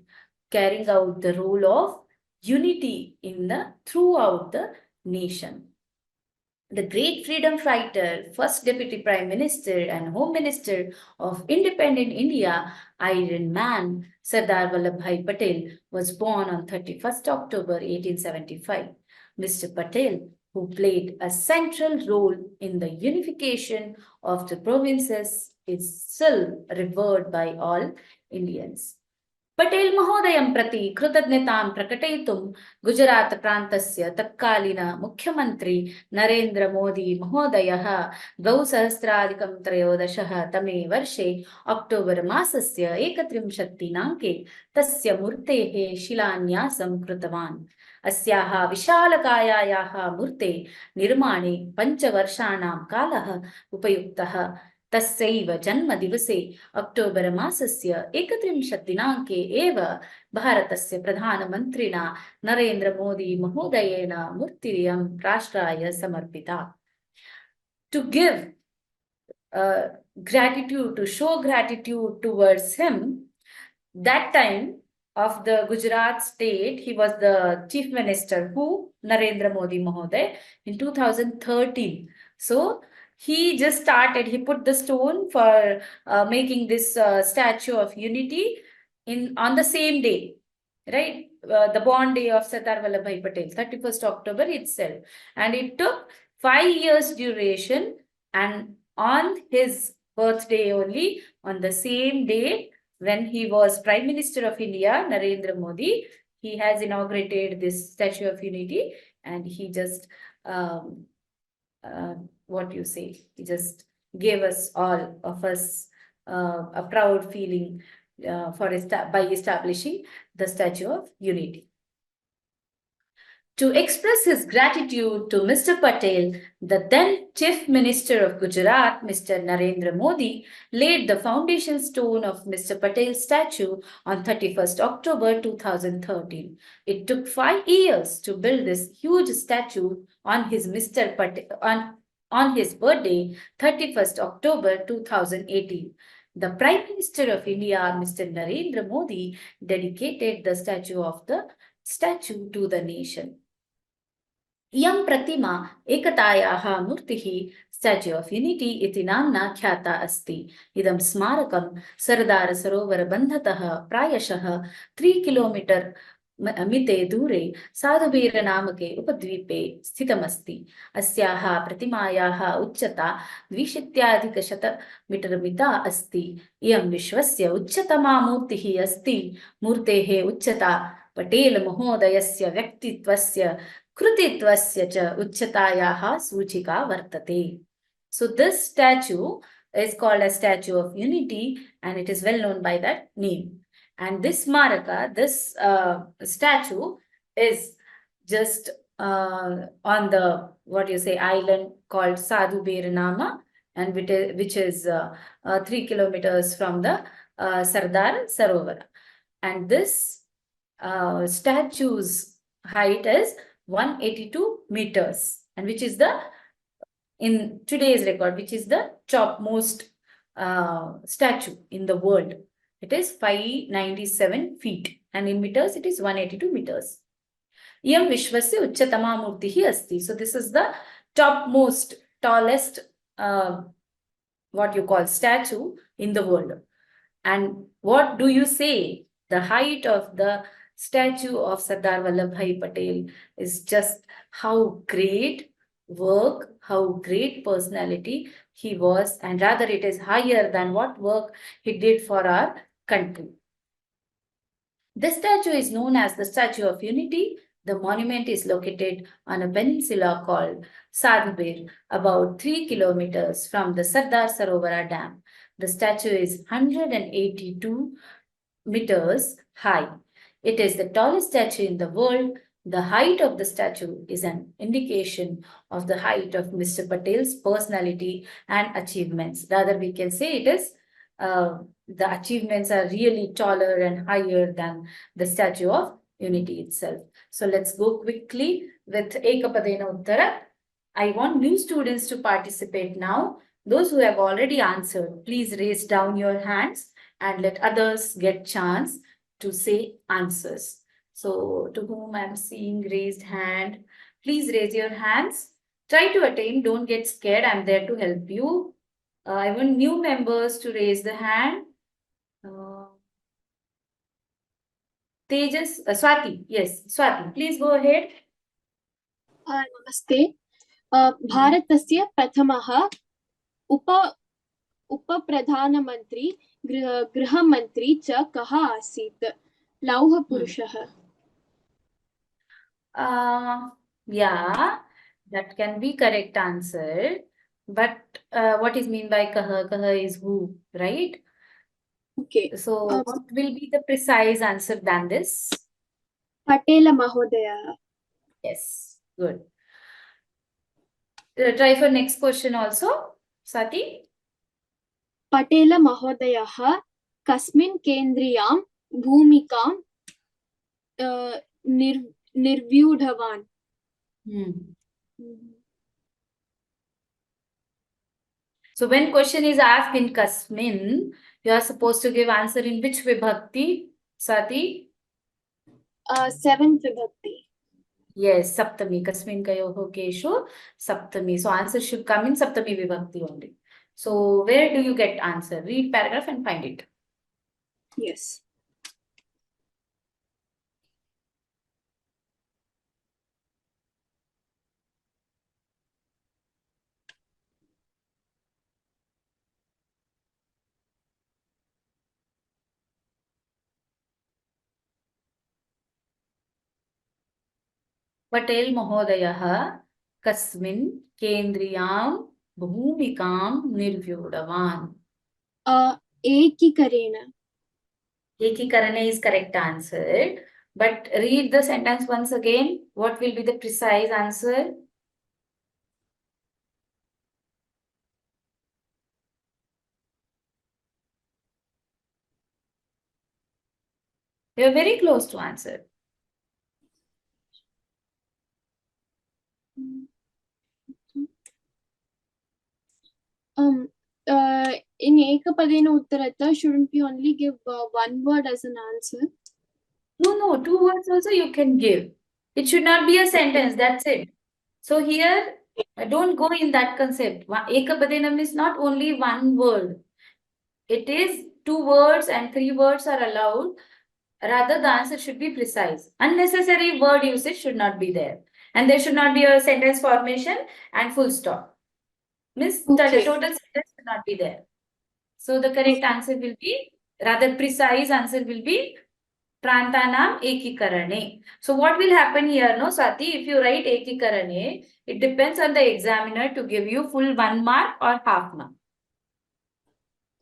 carrying out the role of unity in throughout the nation. The great freedom fighter, first Deputy Prime Minister and Home Minister of independent India, Iron Man, Sardar Vallabhbhai Patel, was born on 31st October 1875. Mr. Patel, who played a central role in the unification of the provinces, is still revered by all Indians. Patel महोदयं प्रति कृतज्ञतां प्रकटयितुं गुजरात प्रान्तस्य तत्कालीन मुख्यमन्त्री नरेन्द्र मोदी महोदयः 2013 तमे वर्षे October मासस्य 31 दिनाङ्के तस्य मूर्तेः शिलान्यासं कृतवान्. अस्याः विशालकायायाः मूर्ते निर्माणे 5 वर्षाणां कालः उपयुक्तः. तस्यैव जन्मदिवसे अक्टोबर मासस्य 31 दिनाङ्के एव भारतस्य प्रधानमन्त्रिणा नरेन्द्र मोदी महोदयेन मूर्तिरियं राष्ट्राय समर्पिता. To give gratitude, to show gratitude towards him, that time of the Gujarat state, he was the chief minister, who Narendra Modi Mahoday, in 2013. So he just started, he put the stone for making this statue of unity on the same day, right? The born day of Sardar Vallabhbhai Patel, 31st October itself. And it took 5 years duration, and on his birthday only, on the same day when he was Prime Minister of India, Narendra Modi, he has inaugurated this Statue of Unity, and he just what you say, he just gave us all of us a proud feeling by establishing the Statue of Unity. To express his gratitude to Mr. Patel, the then Chief Minister of Gujarat, Mr. Narendra Modi, laid the foundation stone of Mr. Patel's statue on 31st October 2013. It took 5 years to build this huge statue on his Mr. Patel, on his birthday, 31st October 2018. The Prime Minister of India, Mr. Narendra Modi, dedicated the statue to the nation. इयं प्रतिमा एकतायाः मूर्तिः statue of unity इति नाम्ना ख्याता अस्ति। इदं स्मारकं सरदार सरोवर बन्धतः प्रायशः 3 kilometre मिते दूरे साधुबीर नामके उपद्वीपे स्थितमस्ति। अस्याः प्रतिमायाः उच्चता 200 मीटर मिता अस्ति। इयं विश्वस्य उच्चतमा मूर्तिः अस्ति। मूर्तेः उच्चता पटेल महोदयस्य व्यक्तित्वस्य कृतित्वस्य च उच्चतायाः सूचिका वर्तते. So this statue is called a Statue of Unity and it is well known by that name. And this Smaraka, this statue is just on the, island called Sadhu Beranama, and which is 3 kilometers from the Sardar Sarovar. And this statue's height is 182 meters, and which is in today's record, which is the topmost statue in the world. It is 597 feet, and in meters it is 182 meters. Iyam Vishwasya Uchchatama Murtihi Asti. So this is the topmost, tallest, statue in the world. And what do you say? The height of the statue of Sardar Vallabhbhai Patel is just how great work, how great personality he was, and rather it is higher than what work he did for our country. This statue is known as the Statue of Unity. The monument is located on a peninsula called Sadhubir, about 3 kilometers from the Sardar Sarovara Dam. The statue is 182 meters high. It is the tallest statue in the world. The height of the statue is an indication of the height of Mr. Patel's personality and achievements. Rather, we can say it is the achievements are really taller and higher than the Statue of Unity itself. So let's go quickly with Ekapadena Uttara. I want new students to participate now. Those who have already answered, please raise down your hands and let others get chance to say answers. So to whom I'm seeing raised hand, please raise your hands. Try to attain, don't get scared. I'm there to help you. I want new members to raise the hand. Tejas, Swati, yes, Swati, please go ahead. नमस्ते. भारतस्य प्रथमः उपप्रधानमन्त्री गृहमन्त्री च कः आसीत्? लौहपुरुषः. Yeah, that can be correct answer. But what is mean by kaha? Kaha is who, right? Okay. So what will be the precise answer than this? Patel Mahodaya. Yes, good. Try for next question also, Sati. Patel Mahodayah kasmin kendriyam bhumikam निर्व्यूढवान्. So when question is asked in kasmin, you are supposed to give answer in which vibhakti, Sati? 7th vibhakti. Yes, saptami. Kasmin kayoho keshu saptami. So answer should come in saptami vibhakti only. So where do you get answer? Read paragraph and find it. Yes. Patel Mahodayah Kasmin Kendriyam Bhumikam Nirvyudavan. Ekikarena. Ekikarane is correct answer. But read the sentence once again. What will be the precise answer? You are very close to answer. In Ekapadena Uttarata, shouldn't we only give one word as an answer? No, 2 words also you can give. It should not be a sentence, that's it. So here, don't go in that concept. Ekapadenam is not only one word. It is 2 words and 3 words are allowed. Rather, the answer should be precise. Unnecessary word usage should not be there. And there should not be a sentence formation and full stop. Means the total sentence should not be there. So the correct answer will be, rather precise answer will be Prantanam Ekikarane. So what will happen here, no, Swati? If you write Ekikarane, it depends on the examiner to give you full 1 mark or half mark.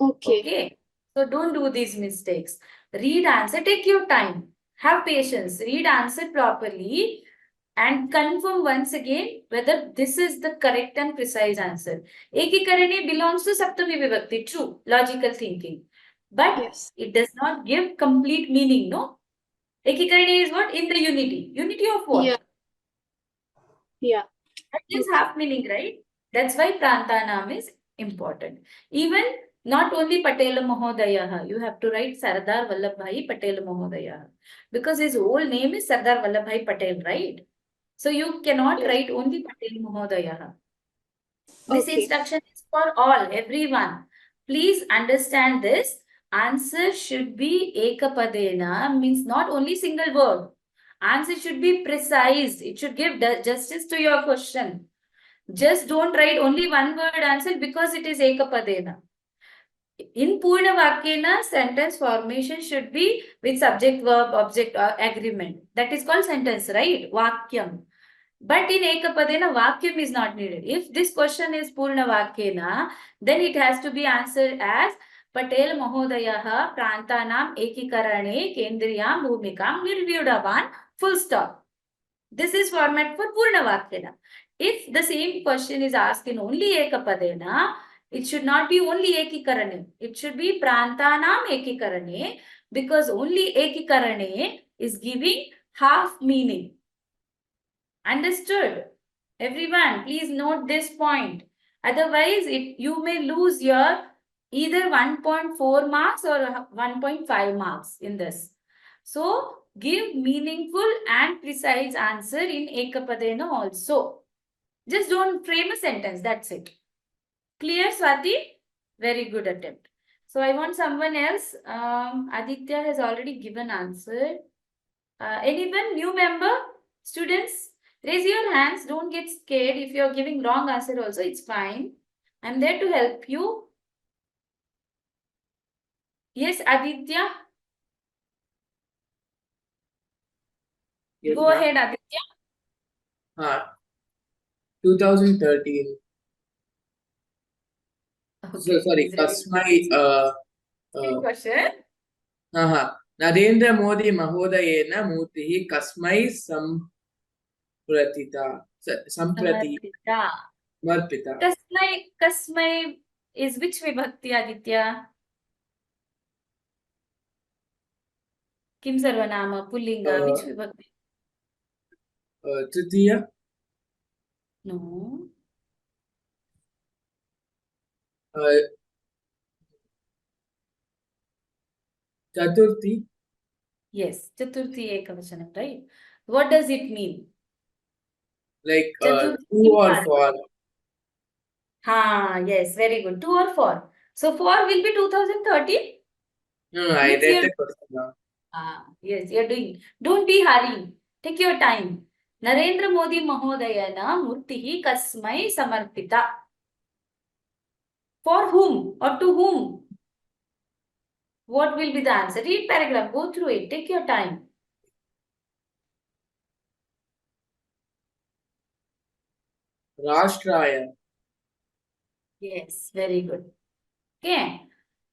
Okay. So don't do these mistakes. Read answer, take your time. Have patience. Read answer properly and confirm once again whether this is the correct and precise answer. Ekikarane belongs to Saptami Vibhakti. True. Logical thinking. But it does not give complete meaning, no? Ekikarane is what? In the unity. Unity of what? Yeah. That gives half meaning, right? That's why Prantanam is important. Even not only Patel Mahodayaha, you have to write Sardar Vallabhbhai Patel Mahodayaha. Because his whole name is Sardar Vallabhbhai Patel, right? So you cannot write only Patel Mahodayaha. This instruction is for all, everyone. Please understand this. Answer should be Ekapadena, means not only single word. Answer should be precise. It should give justice to your question. Just don't write only one word answer because it is Ekapadena. In Purna Vakyena, sentence formation should be with subject, verb, object, or agreement. That is called sentence, right? Vakyam. But in Ekapadena, Vakyam is not needed. If this question is Purna Vakyena, then it has to be answered as Patel Mahodayaha Prantanam Ekikarane Kendriyam Bhumikam Nirvyudavan, full stop. This is format for Purna Vakyena. If the same question is asked in only Ekapadena, it should not be only Ekikarane. It should be Prantanam Ekikarane, because only Ekikarane is giving half meaning. Understood? Everyone, please note this point. Otherwise, you may lose your either 1.4 marks or 1.5 marks in this. So, give meaningful and precise answer in Ekapadena also. Just don't frame a sentence, that's it. Clear, Swati? Very good attempt. So, I want someone else. Aditya has already given answer. Anyone, new member? Students? Raise your hands. Don't get scared. If you're giving wrong answer also, it's fine. I'm there to help you. Yes, Aditya? Yes, Go ahead, Aditya. 2013. Okay, Sorry, Kasmai. Question. Narendra Modi Mahodayena Murtihi Kasmai Samprati. Marpita. Kasmai is which vibhakti, Aditya? Kim Sarvanama, Pullinga, which vibhakti? Tritiya. No. Chaturthi. Yes, Chaturthi Ekavachanam, right? What does it mean? Like 2 or 4. Yes, very good. 2 or 4. So 4 will be 2030? No, I read the question now. Yes, you're doing. Don't be hurrying. Take your time. Narendra Modi Mahodayana Murtihi Kasmai Samarpita. For whom or to whom? What will be the answer? Read paragraph. Go through it. Take your time. Rashtraya. Yes, very good. Okay.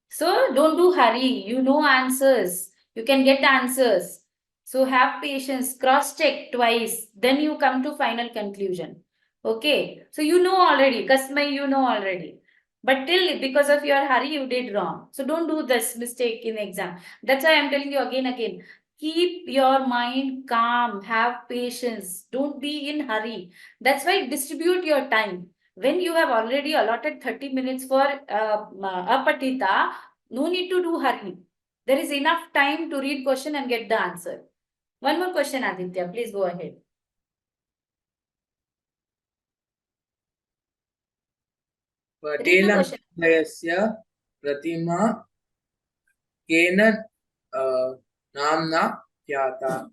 So don't do hurry. You know answers. You can get answers. So have patience. Cross check twice. Then you come to final conclusion. Okay. So you know already. Kasmai, you know already. But till because of your hurry, you did wrong. So don't do this mistake in exam. That's why I'm telling you again. Keep your mind calm. Have patience. Don't be in hurry. That's why distribute your time. When you have already allotted 30 minutes for apatita, no need to do hurry. There is enough time to read question and get the answer. One more question, Aditya. Please go ahead. Read the question. Patela Pratima केन नाम्ना ख्याता?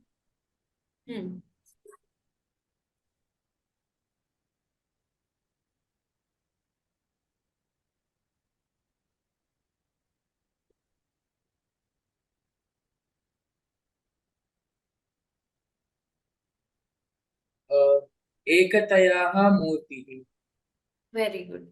एकतयाः मूर्तिः. Very good.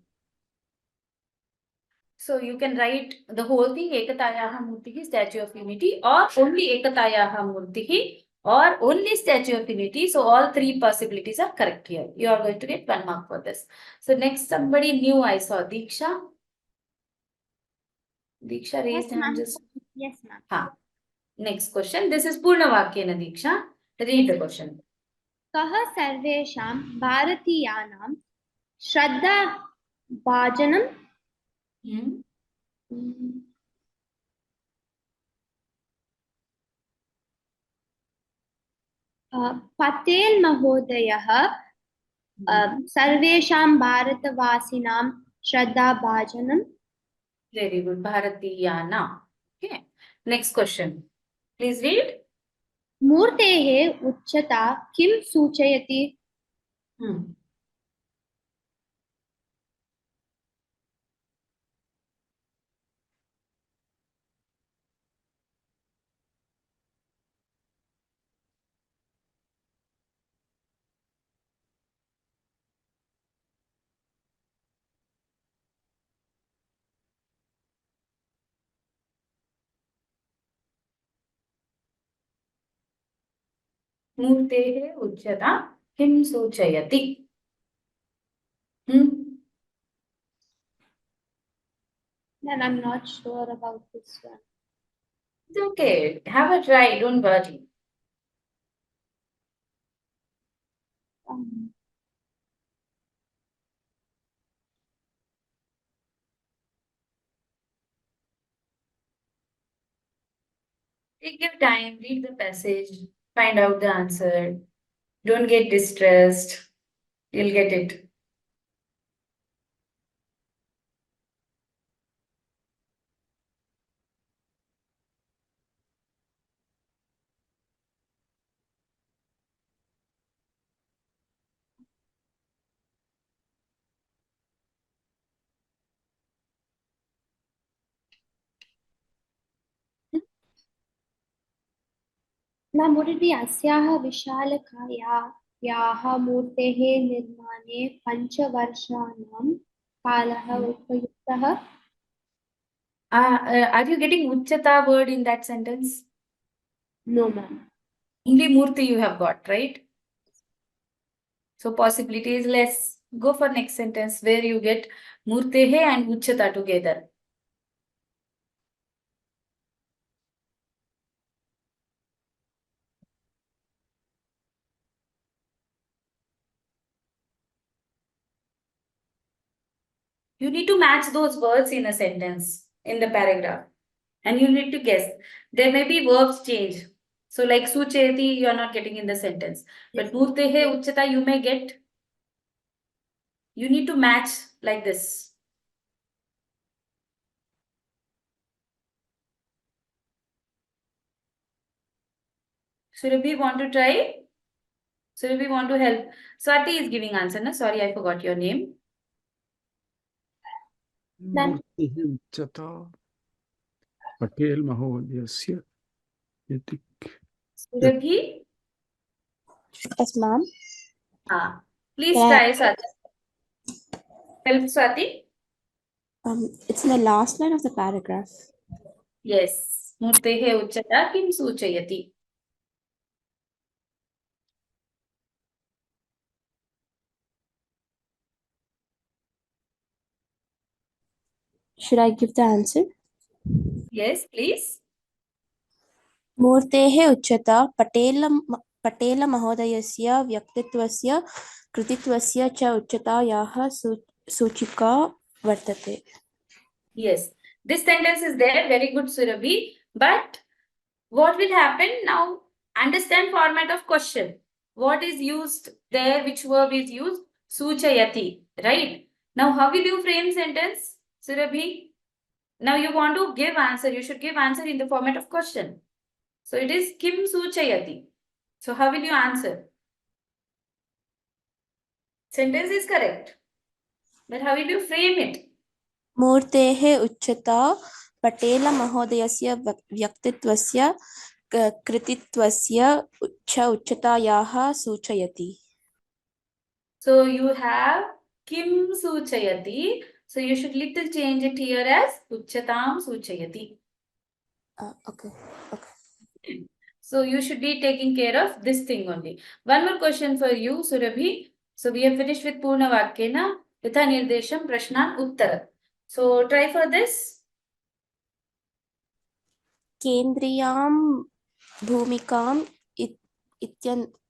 So you can write the whole thing, Ekatayaha Murtihi, Statue of Unity, or only Ekatayaha Murtihi, or only Statue of Unity. So all three possibilities are correct here. You are going to get 1 mark for this. So next, somebody new I saw, Diksha. Diksha raised hand just. Yes, ma'am. Ha. Next question. This is Purnavakyena Diksha. Read the question. कः सर्वेषां भारतीयानां श्रद्धाभाजनं पटेल महोदयः सर्वेषां भारतवासिनां श्रद्धाभाजनं. Very good. Bharatiyana. Okay. Next question. Please read. मूर्तेः उच्चता किं सूचयति? मूर्तेः उच्चता किं सूचयति? Then I'm not sure about this one. It's okay. Have a try. Don't worry. Take your time. Read the passage. Find out the answer. Don't get distressed. You'll get it. Ma'am, would it be अस्याः विशालकायाः मूर्तेः निर्माणे पञ्चवर्षाणां कालः उपयुक्तः? Are you getting Uchchata word in that sentence? No, ma'am. Only Murti you have got, right? So possibility is less. Go for next sentence where you get Murtehe and Uchchata together. You need to match those words in a sentence, in the paragraph. And you need to guess. There may be verbs change. So like Sucheti, you are not getting in the sentence. But Murtehe, Uchchata, you may get. You need to match like this. Surabhi, want to try? Surabhi, want to help? Swati is giving answer. No? Sorry, I forgot your name. Patel महोदयस्य इति. Surabhi? Yes, ma'am. Please try, Swati. Help Swati. It's in the last line of the paragraph. Yes. Murtehe uchchata kim suchayati. Should I give the answer? Yes, please. मूर्तेः उच्चता पटेलमहोदयस्य व्यक्तित्वस्य कृतित्वस्य च उच्चतायाः सूचिका वर्तते. Yes. This sentence is there. Very good, Surabhi. But what will happen now? Understand format of question. What is used there? Which verb is used? Suchayati. Right? Now, how will you frame sentence, Surabhi? Now you want to give answer. You should give answer in the format of question. So it is Kim Suchayati. So how will you answer? Sentence is correct. But how will you frame it? मूर्तेः उच्चता पटेलमहोदयस्य व्यक्तित्वस्य कृतित्वस्य च उच्चतायाः सूचयति. So you have Kim Suchayati. So you should little change it here as Uchatam Suchayati. Okay. So you should be taking care of this thing only. One more question for you, Surabhi. So we have finished with Purna Vakyena, Yatha Nirdesham, Prashnan, Uttara. So try for this. केन्द्रीयां भूमिकां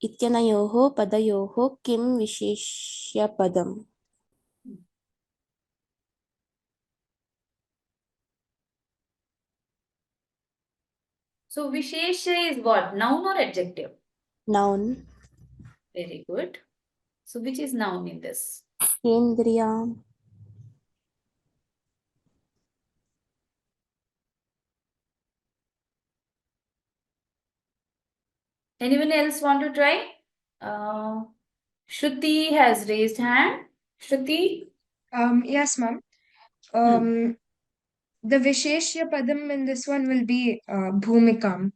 इत्यनयोः पदयोः किं विशेष्यपदम्? So Vishesha is what? Noun or adjective? Noun. Very good. So which is noun in this? केन्द्रीयां. Anyone else want to try? Shruti has raised hand. Shruti? Yes, ma'am. The Visheshya Padam in this one will be Bhumikam.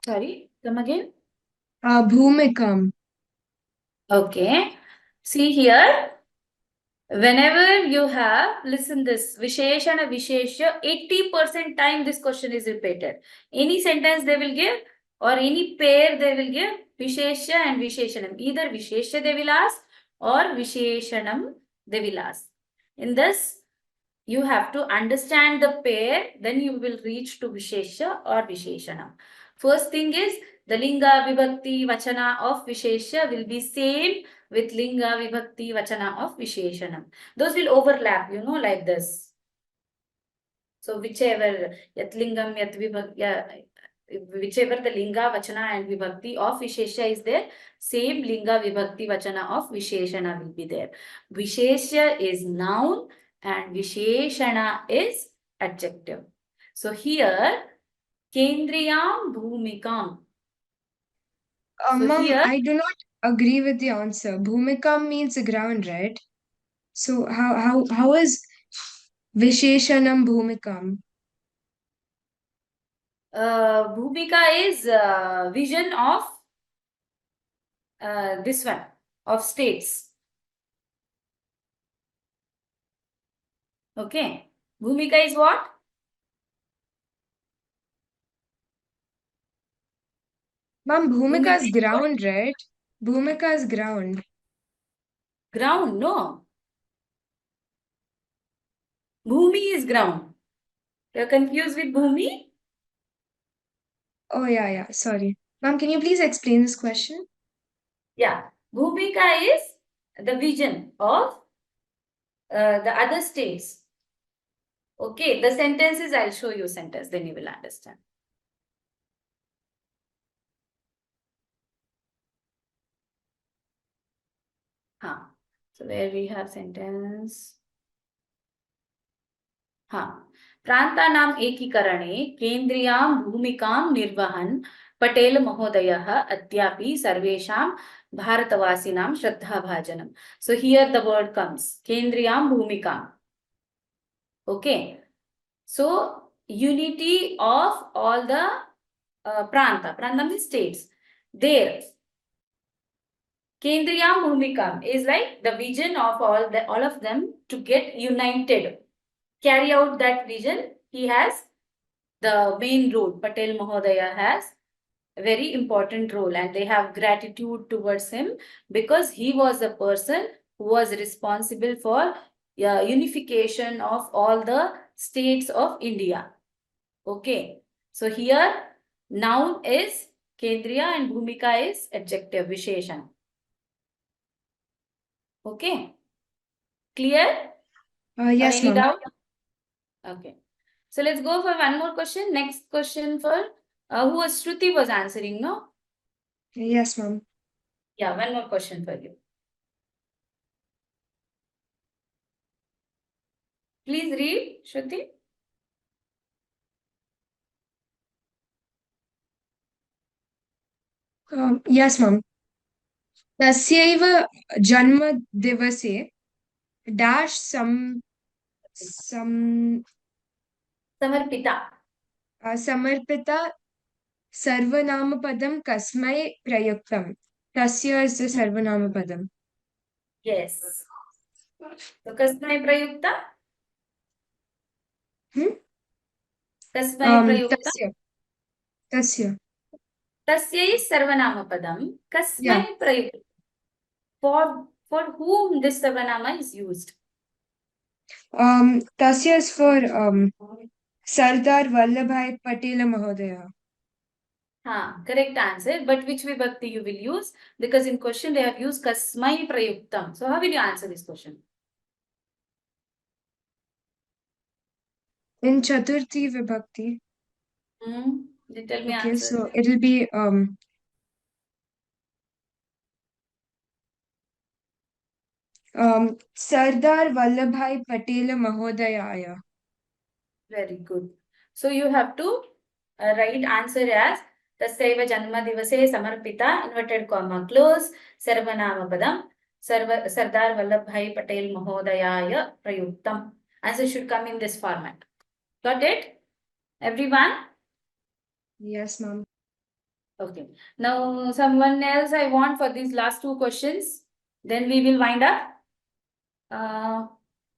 Sorry, come again. Bhumikam. Okay. See here. Whenever you have, listen this, Visheshana, Visheshya, 80% time this question is repeated. Any sentence they will give or any pair they will give, Visheshya and Visheshanam. Either Visheshya they will ask or Visheshanam they will ask. In this, you have to understand the pair, then you will reach to Visheshya or Visheshanam. First thing is, the Linga, Vibhakti, Vachana of Visheshya will be same with Linga, Vibhakti, Vachana of Visheshanam. Those will overlap, you know, like this. So whichever, Yat Lingam, Yat Vibhakti, whichever the Linga, Vachana and Vibhakti of Visheshya is there, same Linga, Vibhakti, Vachana of Visheshana will be there. Visheshya is noun and Visheshana is adjective. So here, Kendriyam Bhumikam. So Ma'am, here, I do not agree with the answer. Bhumikam means the ground, right? So how is Visheshanam Bhumikam? Bhumika is vision of this one, of states. Okay. Bhumika is what? Ma'am, Bhumika is ground, right? Bhumika is ground. Ground, no. Bhumi is ground. You're confused with Bhumi? Oh, yeah. Sorry. Ma'am, can you please explain this question? Yeah. Bhumika is the vision of the other states. Okay. The sentences, I'll show you sentence, then you will understand. So where we have sentence. प्रान्तानाम् एकीकरणे केन्द्रीयां भूमिकां निर्वहन् पटेल महोदयः अद्यापि सर्वेषां भारतवासिनां श्रद्धाभाजनम्. So here the word comes, केन्द्रीयां भूमिकां. Okay. So unity of all the pranta means states. There Kendriyam Bhumikam is like the vision of all of them to get united, carry out that vision. He has the main role. Patel Mahodaya has a very important role, and they have gratitude towards him because he was the person who was responsible for unification of all the states of India. Okay, so here noun is Kendriya and Bhumika is adjective, Visheshan. Okay, clear? Yes, Any ma'am. doubt? Okay, so let's go for one more question. Next question for who was Shruti was answering, no? Yes, ma'am. Yeah, one more question for you. Please read, Shruti. Yes, ma'am. तस्यैव जन्मदिवसे dash समर्पिता सर्वनामपदं कस्मै प्रयुक्तं. तस्य is the सर्वनामपदं. Yes. So kasmai prayukta? Kasmai prayukta? Tasya. Tasya is sarvanamapadam. Kasmai Yeah. prayukta. For whom this sarvanama is used? Tasya is for Sardar Vallabhai Patel Mahodaya. Correct answer. But which vibhakti you will use? Because in question they have used kasmai prayuktam. So how will you answer this question? In Chaturthi vibhakti. You tell me Okay, answer. so it'll be Sardar Vallabhai Patel Mahodayaya. Very good. So you have to write answer as Tasyaiva Janma Divase Samarpita, inverted comma, close, Sarvanama Padam, Sardar Vallabhai Patel Mahodayaya Prayuktam. Answer should come in this format. Got it? Everyone? Yes, ma'am. Okay. Now someone else I want for these last two questions. Then we will wind up.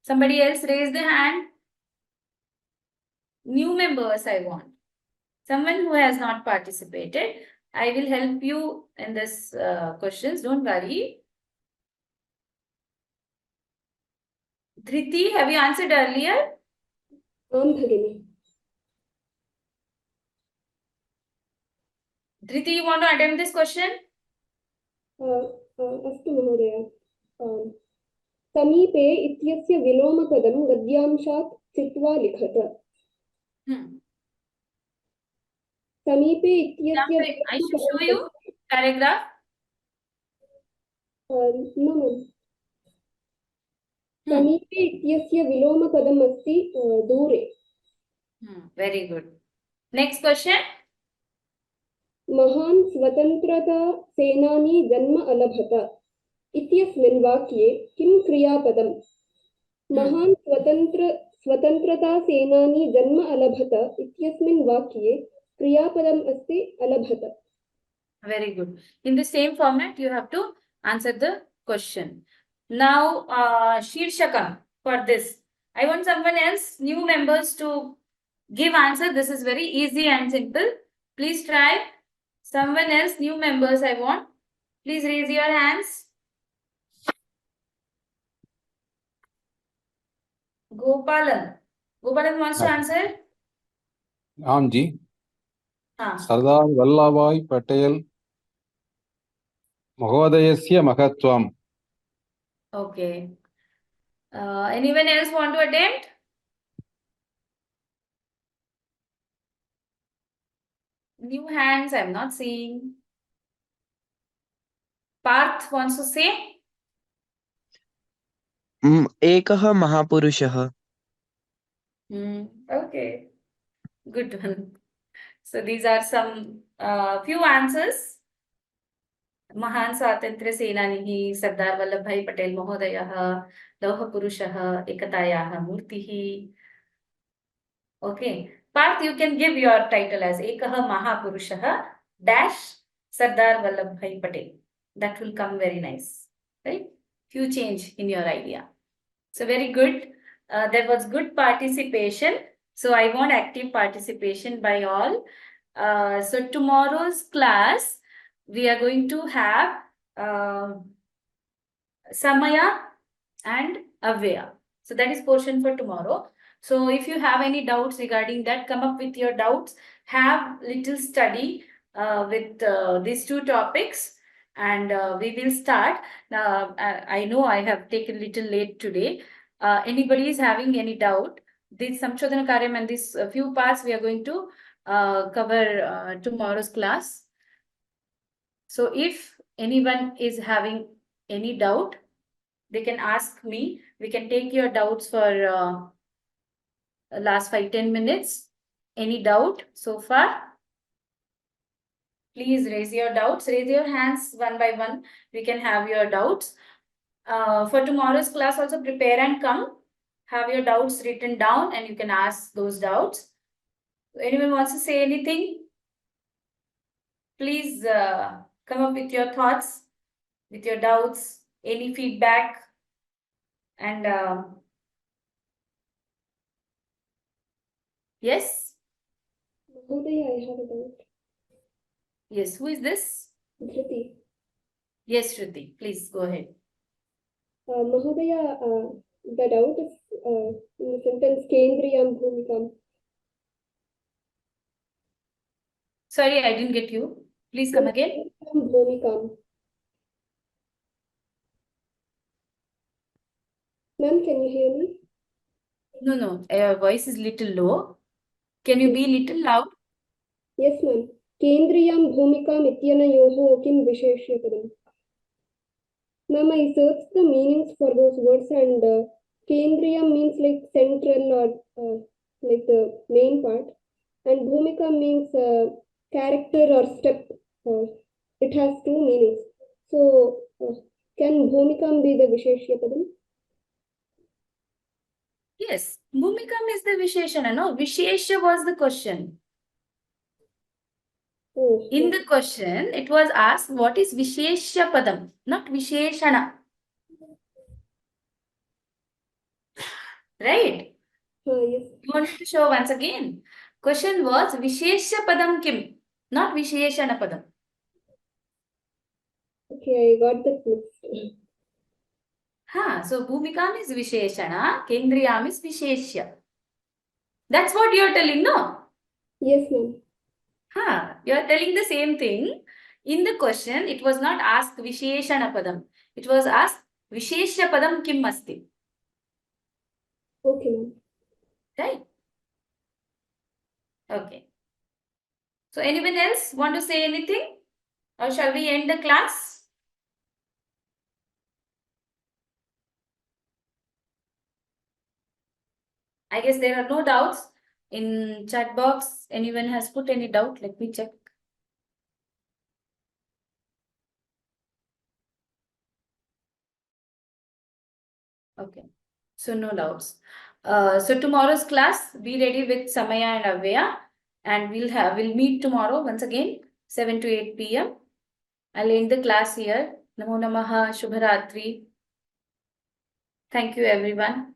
Somebody else raise the hand. New members I want. Someone who has not participated. I will help you in this questions. Don't worry. Dhriti, have you answered earlier? Bhagini. Dhriti, you want to attempt this question? अस्तु महोदय. समीपे इत्यस्य विलोमपदं गद्यांशात् चित्वा लिखत. समीपे इत्यस्य I should show you paragraph. No. समीपे इत्यस्य विलोमपदम् अस्ति दूरे. Very good. Next question. महान् स्वतन्त्रता सेनानी जन्म अलभत इत्यस्मिन् वाक्ये किं क्रियापदम्? महान् स्वतन्त्रता सेनानी जन्म अलभत इत्यस्मिन् वाक्ये क्रियापदम् अस्ति अलभत. Very good. In the same format, you have to answer the question. Now, Shirshakam for this. I want someone else, new members, to give answer. This is very easy and simple. Please try. Someone else, new members I want. Please raise your hands. Gopalan. Gopalan wants to answer? जी. सरदार वल्लभाई पटेल महोदयस्य महत्वम्. Okay. Anyone else want to attempt? New hands, I'm not seeing. Parth wants to say? एकः महापुरुषः. Okay. Good one. So these are some few answers. Mahan Swatantra Senanihi, Sardar Vallabhai Patel Mahodayah, Lauha Purushah, Ekatayah Murtihi. Okay. Parth, you can give your title as Ekaha Mahapurushaha dash Sardar Vallabhai Patel. That will come very nice, right? Few change in your idea. So very good. There was good participation. So I want active participation by all. So tomorrow's class, we are going to have Samaya and Avyaya. So that is portion for tomorrow. So if you have any doubts regarding that, come up with your doubts. Have little study with these two topics, and we will start. I know I have taken a little late today. Anybody is having any doubt? This Samshodhana Karyam and these few parts we are going to cover tomorrow's class. So if anyone is having any doubt, they can ask me. We can take your doubts for last 5-10 minutes. Any doubt so far? Please raise your doubts. Raise your hands one by one. We can have your doubts. For tomorrow's class also, prepare and come. Have your doubts written down and you can ask those doubts. Anyone wants to say anything? Please come up with your thoughts, with your doubts, any feedback. And yes? Mahodaya, I have a doubt. Yes, who is this? Dhruti. Yes, Shruti, please go ahead. Mahodaya, the doubt is in the sentence Kendriyam Bhumikam. Sorry, I didn't get you. Please come again. Bhumikam. Ma'am, can you hear me? No, your voice is little low. Can you be little loud? Yes, ma'am. Kendriyam Bhumikam Ityanayoho Kim Visheshyapadam. Ma'am, I searched the meanings for those words, and Kendriyam means like central or like the main part, and Bhumika means character or step. It has two meanings. So, can Bhumikam be the Visheshyapadam? Yes, Bhumikam is the Visheshana. No, Vishesha was the question. Oh, In the question, it was asked, what is Vishesha Padam, not Visheshana. Right? yes. You want to show once again? Question was Vishesha Padam Kim, not Visheshana Padam. Okay, I got that mixed. So Bhumikam is Visheshana, Kendriyam is Visheshya. That's what you are telling, no? Yes, ma'am. You are telling the same thing. In the question, it was not asked Visheshana Padam. It was asked Visheshya Padam Kim Asti. Okay, ma'am. Right? Okay. So anyone else want to say anything? Or shall we end the class? I guess there are no doubts. In chat box, anyone has put any doubt? Let me check. Okay. So no doubts. So tomorrow's class, be ready with Samaya and Avyaya. And we'll meet tomorrow once again, 7 to 8 p.m. I'll end the class here. Namo Namaha, Shubharatri. Thank you, everyone.